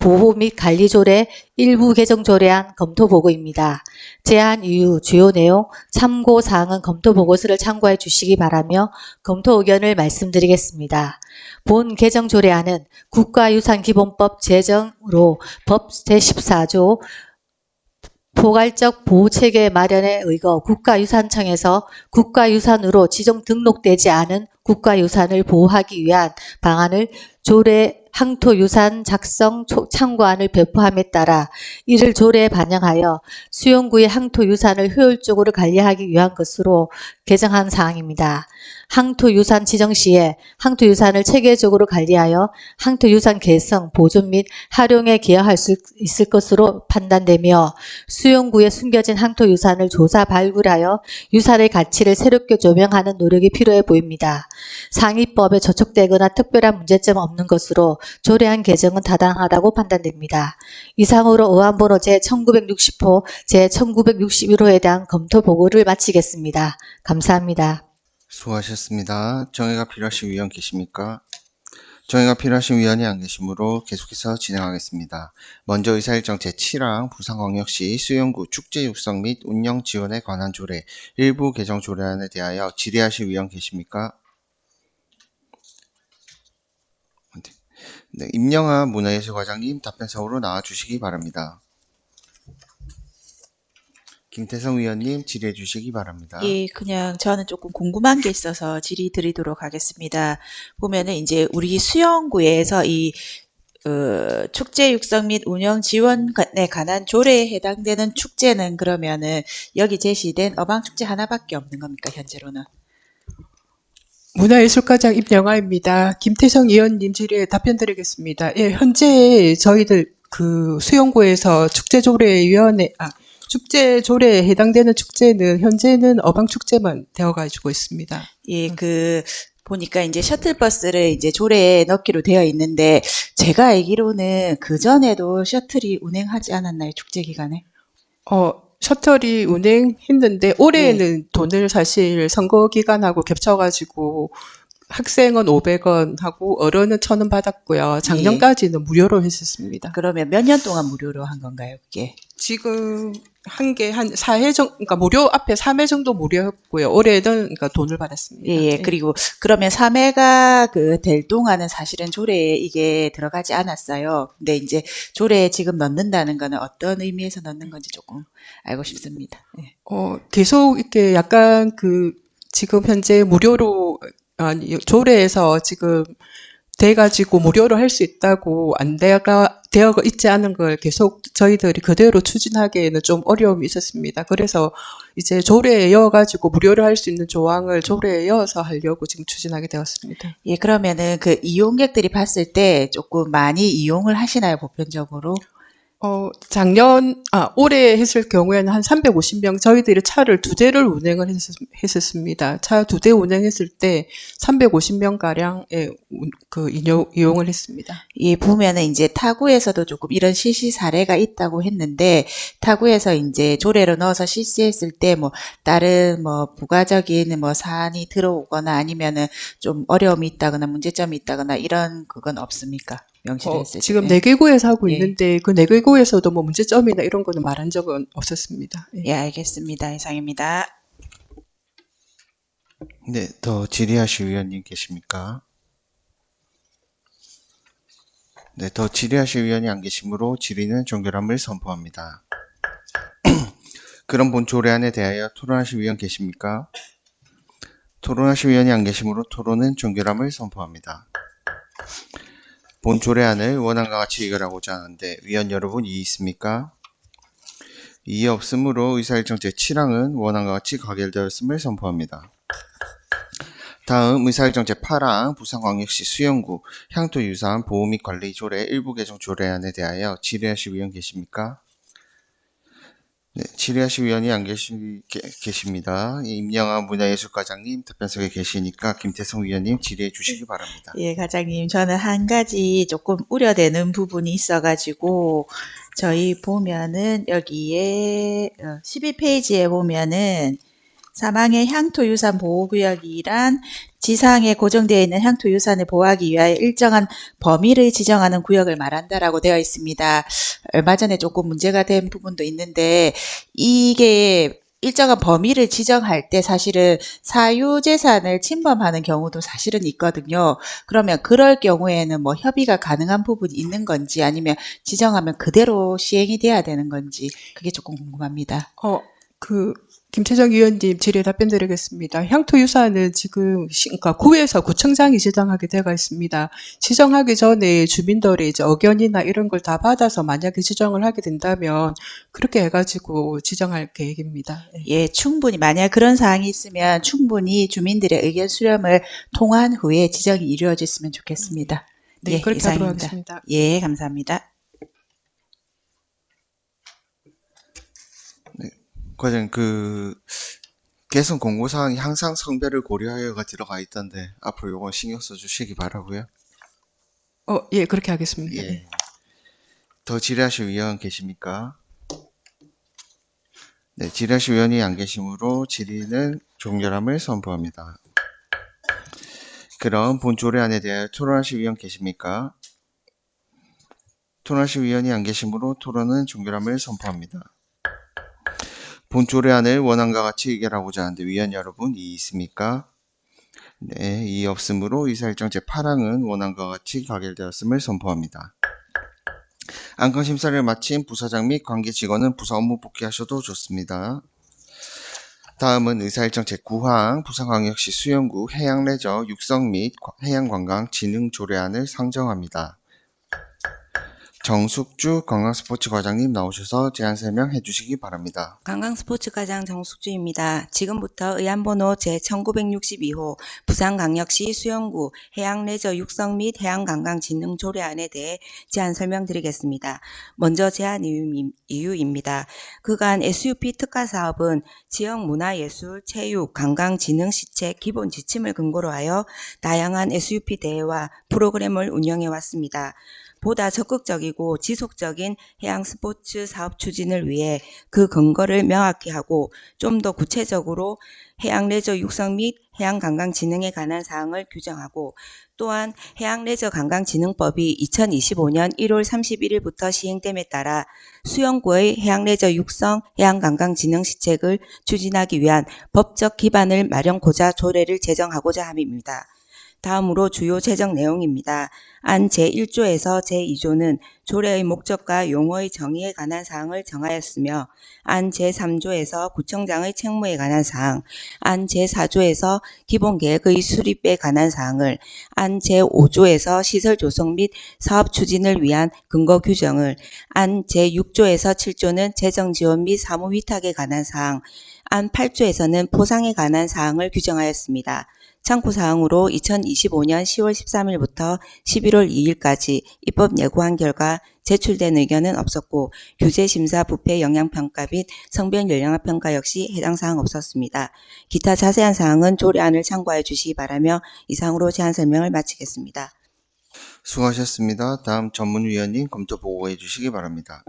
보호 및 관리 조례 일부 개정 조례안 검토 보고입니다. 제안 이유, 주요 내용, 참고 사항은 검토 보고서를 참고해 주시기 바라며 검토 의견을 말씀드리겠습니다. 본 개정 조례안은 국가유산기본법 제정으로 법 제14조 포괄적 보호체계 마련에 의거 국가유산청에서 국가유산으로 지정 등록되지 않은 국가유산을 보호하기 위한 방안을 조례 항토유산 작성 참고안을 배포함에 따라 이를 조례에 반영하여 수용구의 항토유산을 효율적으로 관리하기 위한 것으로 개정한 사항입니다. 항토유산 지정 시에 항토유산을 체계적으로 관리하여 항토유산 개성, 보존 및 활용에 기여할 수 있을 것으로 판단되며 수용구에 숨겨진 항토유산을 조사 발굴하여 유산의 가치를 새롭게 조명하는 노력이 필요해 보입니다. 상위법에 저촉되거나 특별한 문제점 없는 것으로 조례안 개정은 타당하다고 판단됩니다. 이상으로 의안번호 제1960호, 제1961호에 대한 검토 보고를 마치겠습니다. 감사합니다. 수고하셨습니다. 정의가 필요하신 위원 계십니까? 정의가 필요하신 위원이 안 계시므로 계속해서 진행하겠습니다. 먼저 의사일정 제7항 부산광역시 수용구 축제 육성 및 운영 지원에 관한 조례 일부 개정 조례안에 대하여 질의하실 위원 계십니까? 네, 임영아 문화예술과장님 답변서으로 나와주시기 바랍니다. 김태성 위원님 질의해 주시기 바랍니다. 예, 그냥 저는 조금 궁금한 게 있어서 질의 드리도록 하겠습니다. 보면은 이제 우리 수영구에서 이 축제 육성 및 운영 지원에 관한 조례에 해당되는 축제는 그러면은 여기 제시된 어방축제 하나밖에 없는 겁니까, 현재로는? 문화예술과장 임영아입니다. 김태성 의원님 질의에 답변 드리겠습니다. 예, 현재 저희들 그 수용구에서 축제 조례에 해당되는 축제는 현재는 어방축제만 되어가지고 있습니다. 예, 보니까 이제 셔틀버스를 이제 조례에 넣기로 되어 있는데, 제가 알기로는 그전에도 셔틀이 운행하지 않았나요, 축제 기간에? 셔틀이 운행했는데, 올해는 돈을 사실 선거 기간하고 겹쳐가지고, 학생은 500원 하고 어른은 1,000원 받았고요. 작년까지는 무료로 했었습니다. 그러면 몇 년 동안 무료로 한 건가요, 그게? 지금 한 4회 정도, 그러니까 무료 앞에 3회 정도 무료였고요. 올해는 그러니까 돈을 받았습니다. 예, 그리고 그러면 3회가 될 동안은 사실은 조례에 이게 들어가지 않았어요. 근데 이제 조례에 지금 넣는다는 거는 어떤 의미에서 넣는 건지 조금 알고 싶습니다. 예. 계속 이렇게 약간 지금 현재 무료로, 조례에서 지금 돼가지고 무료로 할 수 있다고 안 되어 있지 않은 걸 계속 저희들이 그대로 추진하기에는 좀 어려움이 있었습니다. 그래서 이제 조례에 이어가지고 무료로 할 수 있는 조항을 조례에 이어서 하려고 지금 추진하게 되었습니다. 예, 그러면은 이용객들이 봤을 때 조금 많이 이용을 하시나요, 보편적으로? 올해 했을 경우에는 한 350명, 저희들이 차를 2대를 운행을 했었습니다. 차 2대 운행했을 때 350명가량의 이용을 했습니다. 예, 보면은 이제 타구에서도 조금 이런 실시 사례가 있다고 했는데, 타구에서 이제 조례로 넣어서 실시했을 때 다른 부가적인 사안이 들어오거나 아니면은 좀 어려움이 있다거나 문제점이 있다거나 이런 그건 없습니까? 명시했을 때. 지금 4개구에서 하고 있는데 그 4개구에서도 문제점이나 이런 거는 말한 적은 없었습니다. 예, 알겠습니다. 이상입니다. 네, 더 질의하실 위원님 계십니까? 네, 더 질의하실 위원이 안 계시므로 질의는 종결함을 선포합니다. 그럼 본 조례안에 대하여 토론하실 위원 계십니까? 토론하실 위원이 안 계시므로 토론은 종결함을 선포합니다. 본 조례안을 원안과 같이 의결하고자 하는데 위원 여러분 이의 있습니까? 이의 없으므로 의사일정 제7항은 원안과 같이 가결되었음을 선포합니다. 다음 의사일정 제8항 부산광역시 수영구 향토유산 보호 및 관리 조례 일부 개정 조례안에 대하여 질의하실 위원 계십니까? 네, 질의하실 위원이 안 계십니다. 임영아 문화예술과장님 답변석에 계시니까 김태성 위원님 질의해 주시기 바랍니다. 예, 과장님, 저는 한 가지 조금 우려되는 부분이 있어가지고 저희 보면은 여기에 12페이지에 보면은 사망의 향토유산 보호구역이란 지상에 고정되어 있는 향토유산을 보호하기 위하여 일정한 범위를 지정하는 구역을 말한다라고 되어 있습니다. 얼마 전에 조금 문제가 된 부분도 있는데 이게 일정한 범위를 지정할 때 사실은 사유재산을 침범하는 경우도 사실은 있거든요. 그러면 그럴 경우에는 뭐 협의가 가능한 부분이 있는 건지 아니면 지정하면 그대로 시행이 돼야 되는 건지 그게 조금 궁금합니다. 김채정 위원님 질의에 답변 드리겠습니다. 향토유산은 지금 그러니까 구에서 구청장이 지정하게 되어 있습니다. 지정하기 전에 주민들의 이제 의견이나 이런 걸 다 받아서 만약에 지정을 하게 된다면 그렇게 해가지고 지정할 계획입니다. 예, 충분히 만약 그런 사항이 있으면 충분히 주민들의 의견 수렴을 통한 후에 지정이 이루어졌으면 좋겠습니다. 네, 예, 그렇게 하도록 이상입니다. 하겠습니다. 예, 감사합니다. 과장, 개선 공고사항이 항상 성별을 고려하여가 들어가 있던데, 앞으로 요건 신경 써주시기 바라고요. 예, 그렇게 하겠습니다. 예. 더 질의하실 위원 계십니까? 네, 질의하실 위원이 안 계시므로 질의는 종결함을 선포합니다. 그럼 본 조례안에 대하여 토론하실 위원 계십니까? 토론하실 위원이 안 계시므로 토론은 종결함을 선포합니다. 본 조례안을 원안과 같이 의결하고자 하는데 위원 여러분 이의 있습니까? 네, 이의 없으므로 의사일정 제8항은 원안과 같이 가결되었음을 선포합니다. 안건 심사를 마친 부사장 및 관계 직원은 부사 업무 복귀하셔도 좋습니다. 다음은 의사일정 제9항 부산광역시 수영구 해양레저 육성 및 해양관광 진흥 조례안을 상정합니다. 정숙주 관광스포츠과장님 나오셔서 제안 설명해 주시기 바랍니다. 관광스포츠과장 정숙주입니다. 지금부터 의안번호 제1962호 부산광역시 수영구 해양레저 육성 및 해양관광진흥 조례안에 대해 제안 설명드리겠습니다. 먼저 제안 이유입니다. 그간 SUP 특화사업은 지역 문화예술, 체육, 관광진흥 시책 기본 지침을 근거로 하여 다양한 SUP 대회와 프로그램을 운영해 왔습니다. 보다 적극적이고 지속적인 해양 스포츠 사업 추진을 위해 그 근거를 명확히 하고 좀 더 구체적으로 해양 레저 육성 및 해양 관광 진흥에 관한 사항을 규정하고 또한 해양 레저 관광진흥법이 2025년 1월 31일부터 시행됨에 따라 수영구의 해양 레저 육성 해양 관광 진흥 시책을 추진하기 위한 법적 기반을 마련하고자 조례를 제정하고자 함입니다. 다음으로 주요 제정 내용입니다. 안 제1조에서 제2조는 조례의 목적과 용어의 정의에 관한 사항을 정하였으며 안 제3조에서 구청장의 책무에 관한 사항, 안 제4조에서 기본계획의 수립에 관한 사항을, 안 제5조에서 시설 조성 및 사업 추진을 위한 근거 규정을, 안 제6조에서 7조는 재정 지원 및 사무 위탁에 관한 사항, 안 8조에서는 포상에 관한 사항을 규정하였습니다. 참고사항으로 2025년 10월 13일부터 11월 2일까지 입법 예고한 결과 제출된 의견은 없었고 규제심사 부패 영향평가 및 성별 연령평가 역시 해당 사항 없었습니다. 기타 자세한 사항은 조례안을 참고하여 주시기 바라며 이상으로 제안 설명을 마치겠습니다. 수고하셨습니다. 다음 전문위원님 검토 보고해 주시기 바랍니다.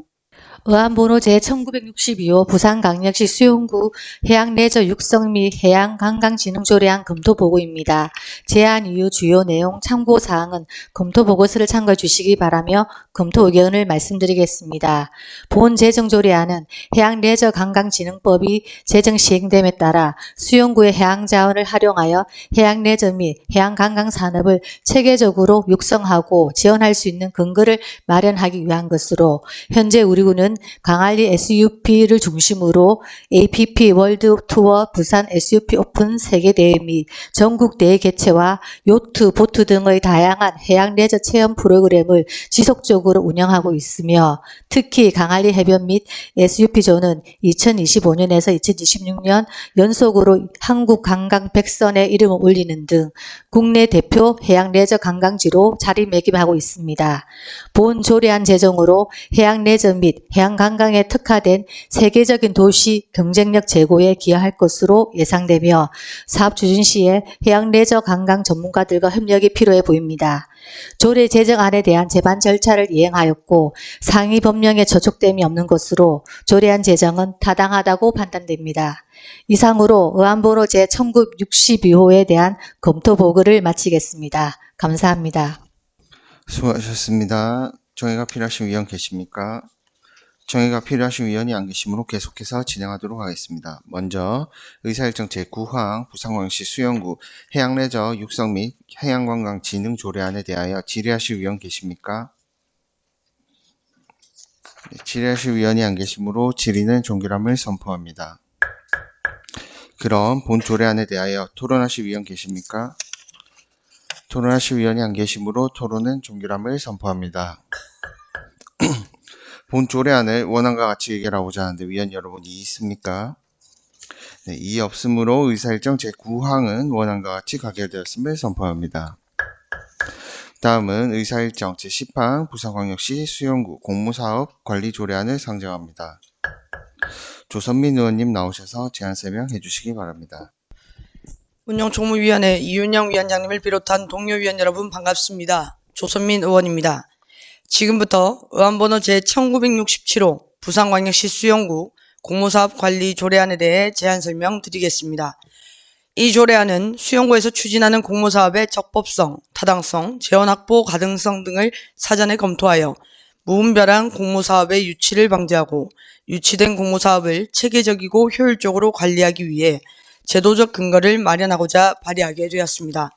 의안번호 제1962호 부산광역시 수영구 해양레저 육성 및 해양관광진흥조례안 검토보고입니다. 제안 이유 주요 내용 참고사항은 검토보고서를 참고해 주시기 바라며 검토 의견을 말씀드리겠습니다. 본 재정조례안은 해양레저관광진흥법이 제정 시행됨에 따라 수영구의 해양자원을 활용하여 해양레저 및 해양관광산업을 체계적으로 육성하고 지원할 수 있는 근거를 마련하기 위한 것으로 현재 우리 구는 강안리 SUP를 중심으로 APP 월드 투어 부산 SUP 오픈 세계대회 및 전국 대회 개최와 요트, 보트 등의 다양한 해양 레저 체험 프로그램을 지속적으로 운영하고 있으며 특히 강안리 해변 및 SUP존은 2025년에서 2026년 연속으로 한국 관광 100선에 이름을 올리는 등 국내 대표 해양 레저 관광지로 자리매김하고 있습니다. 본 조례안 제정으로 해양 레저 및 해양 해양 관광에 특화된 세계적인 도시 경쟁력 제고에 기여할 것으로 예상되며 사업 추진 시에 해양 레저 관광 전문가들과 협력이 필요해 보입니다. 조례 제정안에 대한 제반 절차를 이행하였고 상위 법령에 저촉됨이 없는 것으로 조례안 제정은 타당하다고 판단됩니다. 이상으로 의안번호 제1962호에 대한 검토 보고를 마치겠습니다. 감사합니다. 수고하셨습니다. 정의가 필요하신 위원 계십니까? 정의가 필요하신 위원이 안 계시므로 계속해서 진행하도록 하겠습니다. 먼저 의사일정 제9항 부산광역시 수영구 해양레저 육성 및 해양관광 진흥 조례안에 대하여 질의하실 위원 계십니까? 네, 질의하실 위원이 안 계시므로 질의는 종결함을 선포합니다. 그럼 본 조례안에 대하여 토론하실 위원 계십니까? 토론하실 위원이 안 계시므로 토론은 종결함을 선포합니다. 본 조례안을 원안과 같이 의결하고자 하는데 위원 여러분이 있습니까? 네, 이의 없으므로 의사일정 제9항은 원안과 같이 가결되었음을 선포합니다. 다음은 의사일정 제10항 부산광역시 수영구 공모사업 관리 조례안을 상정합니다. 조선민 의원님 나오셔서 제안 설명해 주시기 바랍니다. 운영총무위원회 이윤영 위원장님을 비롯한 동료 위원 여러분 반갑습니다. 조선민 의원입니다. 지금부터 의안번호 제1967호 부산광역시 수영구 공모사업 관리 조례안에 대해 제안 설명 드리겠습니다. 이 조례안은 수영구에서 추진하는 공모사업의 적법성, 타당성, 재원 확보 가능성 등을 사전에 검토하여 무분별한 공모사업의 유치를 방지하고 유치된 공모사업을 체계적이고 효율적으로 관리하기 위해 제도적 근거를 마련하고자 발의하게 되었습니다.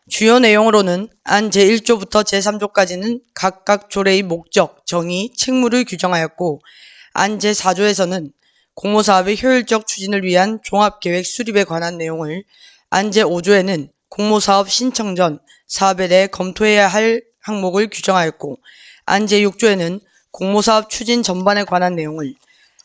주요 내용으로는 안 제1조부터 제3조까지는 각각 조례의 목적, 정의, 책무를 규정하였고 안 제4조에서는 공모사업의 효율적 추진을 위한 종합계획 수립에 관한 내용을, 안 제5조에는 공모사업 신청 전 사업에 대해 검토해야 할 항목을 규정하였고 안 제6조에는 공모사업 추진 전반에 관한 내용을,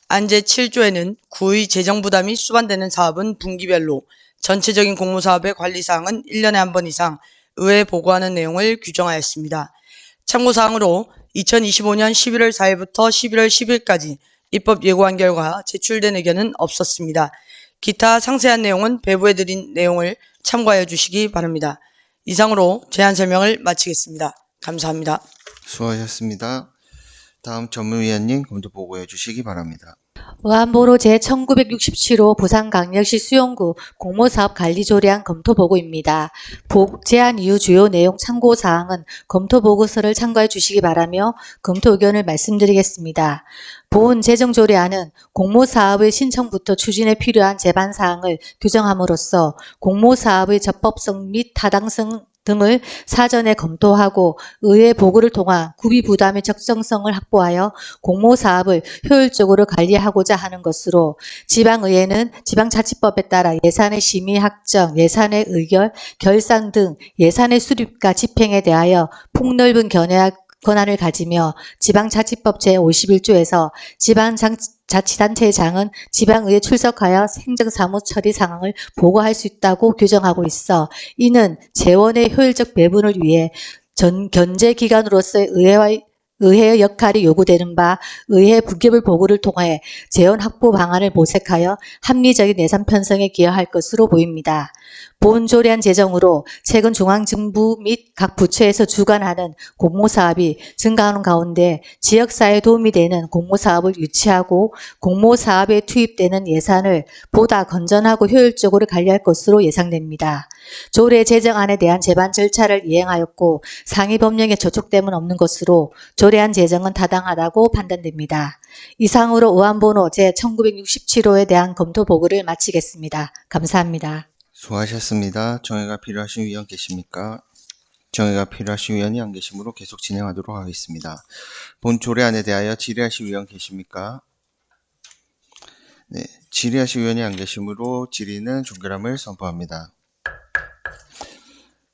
안 제7조에는 구의 재정 부담이 수반되는 사업은 분기별로, 전체적인 공모사업의 관리사항은 1년에 한 번 이상 의회에 보고하는 내용을 규정하였습니다. 참고사항으로 2025년 11월 4일부터 11월 10일까지 입법 예고한 결과 제출된 의견은 없었습니다. 기타 상세한 내용은 배부해 드린 내용을 참고하여 주시기 바랍니다. 이상으로 제안 설명을 마치겠습니다. 감사합니다. 수고하셨습니다. 다음 전문위원님 검토 보고해 주시기 바랍니다. 의안번호 제1967호 부산광역시 수영구 공모사업 관리조례안 검토보고입니다. 제안 이후 주요 내용 참고사항은 검토보고서를 참고해 주시기 바라며 검토 의견을 말씀드리겠습니다. 본 재정조례안은 공모사업의 신청부터 추진에 필요한 제반사항을 규정함으로써 공모사업의 적법성 및 타당성 등을 사전에 검토하고 의회 보고를 통한 구비 부담의 적정성을 확보하여 공모사업을 효율적으로 관리하고자 하는 것으로 지방의회는 지방자치법에 따라 예산의 심의 확정, 예산의 의결, 결산 등 예산의 수립과 집행에 대하여 폭넓은 권한을 가지며 지방자치법 제51조에서 지방자치단체장은 지방의회에 출석하여 행정사무 처리 상황을 보고할 수 있다고 규정하고 있어 이는 재원의 효율적 배분을 위해 견제기관으로서의 의회의 역할이 요구되는 바 의회 분기별 보고를 통해 재원 확보 방안을 모색하여 합리적인 예산 편성에 기여할 것으로 보입니다. 본 조례안 제정으로 최근 중앙정부 및 각 부처에서 주관하는 공모사업이 증가하는 가운데 지역사회에 도움이 되는 공모사업을 유치하고 공모사업에 투입되는 예산을 보다 건전하고 효율적으로 관리할 것으로 예상됩니다. 조례 제정안에 대한 제반 절차를 이행하였고 상위 법령에 저촉됨은 없는 것으로 조례안 제정은 타당하다고 판단됩니다. 이상으로 의안번호 제1967호에 대한 검토 보고를 마치겠습니다. 감사합니다. 수고하셨습니다. 정의가 필요하신 위원 계십니까? 정의가 필요하신 위원이 안 계시므로 계속 진행하도록 하겠습니다. 본 조례안에 대하여 질의하실 위원 계십니까? 네, 질의하실 위원이 안 계시므로 질의는 종결함을 선포합니다.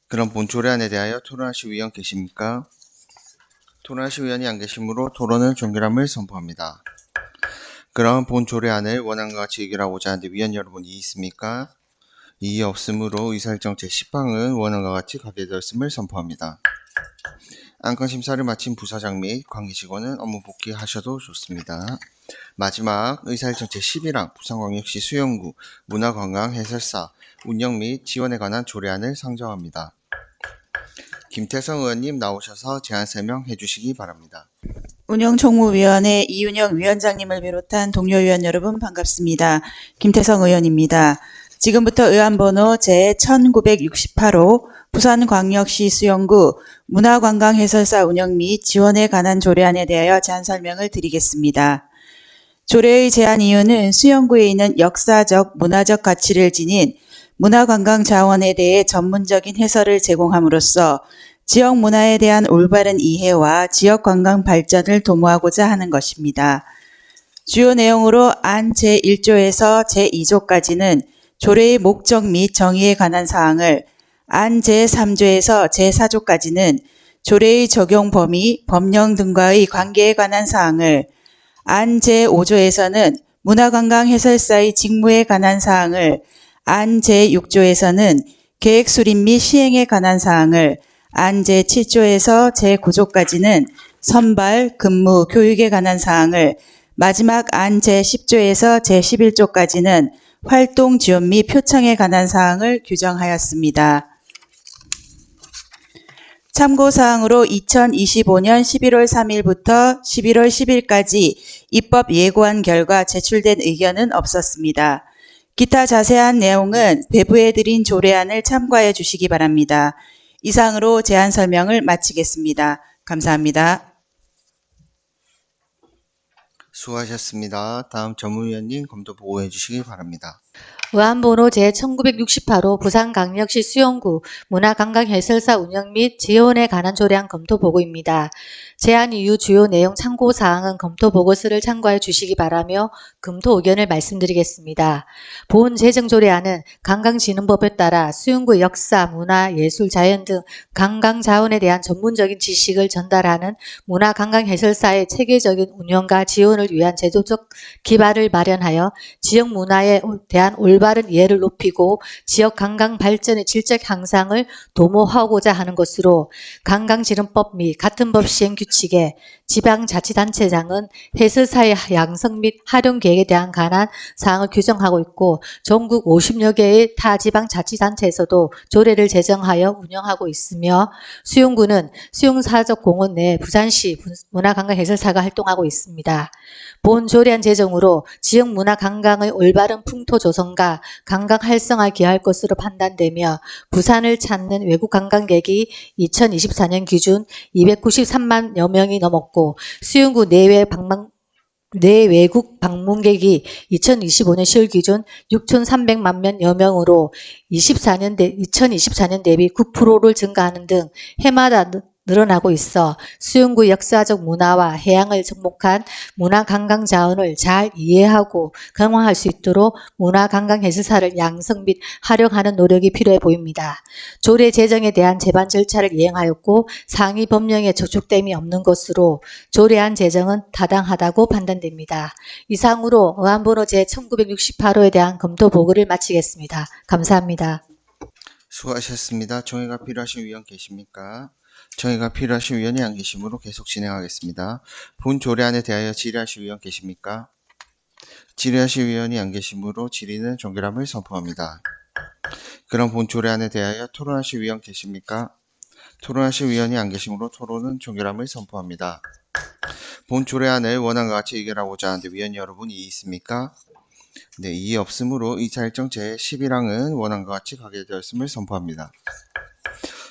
그럼 본 조례안에 대하여 토론하실 위원 계십니까? 토론하실 위원이 안 계시므로 토론은 종결함을 선포합니다. 그럼 본 조례안을 원안과 같이 의결하고자 하는데 위원 여러분이 있습니까? 이의 없으므로 의사일정 제10항은 원안과 같이 가결되었음을 선포합니다. 안건 심사를 마친 부사장 및 관계 직원은 업무 복귀하셔도 좋습니다. 마지막 의사일정 제11항 부산광역시 수영구 문화관광 해설사 운영 및 지원에 관한 조례안을 상정합니다. 김태성 의원님 나오셔서 제안 설명해 주시기 바랍니다. 운영총무위원회 이윤영 위원장님을 비롯한 동료 위원 여러분 반갑습니다. 김태성 의원입니다. 지금부터 의안번호 제1968호 부산광역시 수영구 문화관광해설사 운영 및 지원에 관한 조례안에 대하여 제안 설명을 드리겠습니다. 조례의 제안 이유는 수영구에 있는 역사적, 문화적 가치를 지닌 문화관광 자원에 대해 전문적인 해설을 제공함으로써 지역 문화에 대한 올바른 이해와 지역 관광 발전을 도모하고자 하는 것입니다. 주요 내용으로 안 제1조에서 제2조까지는 조례의 목적 및 정의에 관한 사항을, 안 제3조에서 제4조까지는 조례의 적용 범위, 법령 등과의 관계에 관한 사항을, 안 제5조에서는 문화관광 해설사의 직무에 관한 사항을, 안 제6조에서는 계획 수립 및 시행에 관한 사항을, 안 제7조에서 제9조까지는 선발, 근무, 교육에 관한 사항을, 마지막 안 제10조에서 제11조까지는 활동 지원 및 표창에 관한 사항을 규정하였습니다. 참고사항으로 2025년 11월 3일부터 11월 10일까지 입법 예고한 결과 제출된 의견은 없었습니다. 기타 자세한 내용은 배부해드린 조례안을 참고하여 주시기 바랍니다. 이상으로 제안 설명을 마치겠습니다. 감사합니다. 수고하셨습니다. 다음 전무위원님 검토 보고해 주시기 바랍니다. 의안번호 제1968호 부산광역시 수영구 문화관광해설사 운영 및 지원에 관한 조례안 검토 보고입니다. 제안 이유 주요 내용 참고 사항은 검토 보고서를 참고해 주시기 바라며 검토 의견을 말씀드리겠습니다. 본 재정 조례안은 관광진흥법에 따라 수영구의 역사, 문화, 예술, 자연 등 관광 자원에 대한 전문적인 지식을 전달하는 문화관광해설사의 체계적인 운영과 지원을 위한 제도적 기반을 마련하여 지역 문화에 대한 올바른 이해를 높이고 지역 관광 발전의 질적 향상을 도모하고자 하는 것으로 관광진흥법 및 같은 법 시행 규칙에 지방자치단체장은 해설사의 양성 및 활용 계획에 대한 관한 사항을 규정하고 있고 전국 50여 개의 타 지방자치단체에서도 조례를 제정하여 운영하고 있으며 수영구는 수영사적 공원 내 부산시 문화관광해설사가 활동하고 있습니다. 본 조례안 제정으로 지역 문화관광의 올바른 풍토 조성과 관광 활성화에 기여할 것으로 판단되며 부산을 찾는 외국 관광객이 2024년 기준 293만여 명이 넘었고 수영구 내외국 방문객이 2025년 10월 기준 6,300만여 명으로 2024년 대비 9%를 증가하는 등 해마다 늘어나고 있어 수영구의 역사적 문화와 해양을 접목한 문화관광 자원을 잘 이해하고 강화할 수 있도록 문화관광해설사를 양성 및 활용하는 노력이 필요해 보입니다. 조례 제정에 대한 제반 절차를 이행하였고 상위 법령에 저촉됨이 없는 것으로 조례안 제정은 타당하다고 판단됩니다. 이상으로 의안번호 제1968호에 대한 검토 보고를 마치겠습니다. 감사합니다. 수고하셨습니다. 정의가 필요하신 위원 계십니까? 정의가 필요하신 위원이 안 계시므로 계속 진행하겠습니다. 본 조례안에 대하여 질의하실 위원 계십니까? 질의하실 위원이 안 계시므로 질의는 종결함을 선포합니다. 그럼 본 조례안에 대하여 토론하실 위원 계십니까? 토론하실 위원이 안 계시므로 토론은 종결함을 선포합니다. 본 조례안을 원안과 같이 의결하고자 하는데 위원 여러분 이의 있습니까? 네, 이의 없으므로 2차 일정 제11항은 원안과 같이 가결되었음을 선포합니다.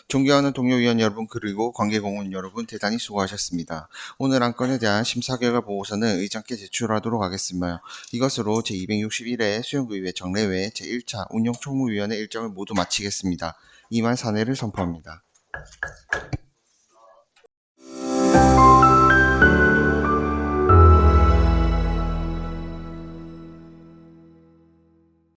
존경하는 동료 위원 여러분 그리고 관계공원 여러분 대단히 수고하셨습니다. 오늘 안건에 대한 심사 결과 보고서는 의장께 제출하도록 하겠으며 이것으로 제261회 수영구의회 정례회 제1차 운영총무위원회 일정을 모두 마치겠습니다. 이만 사내를 선포합니다.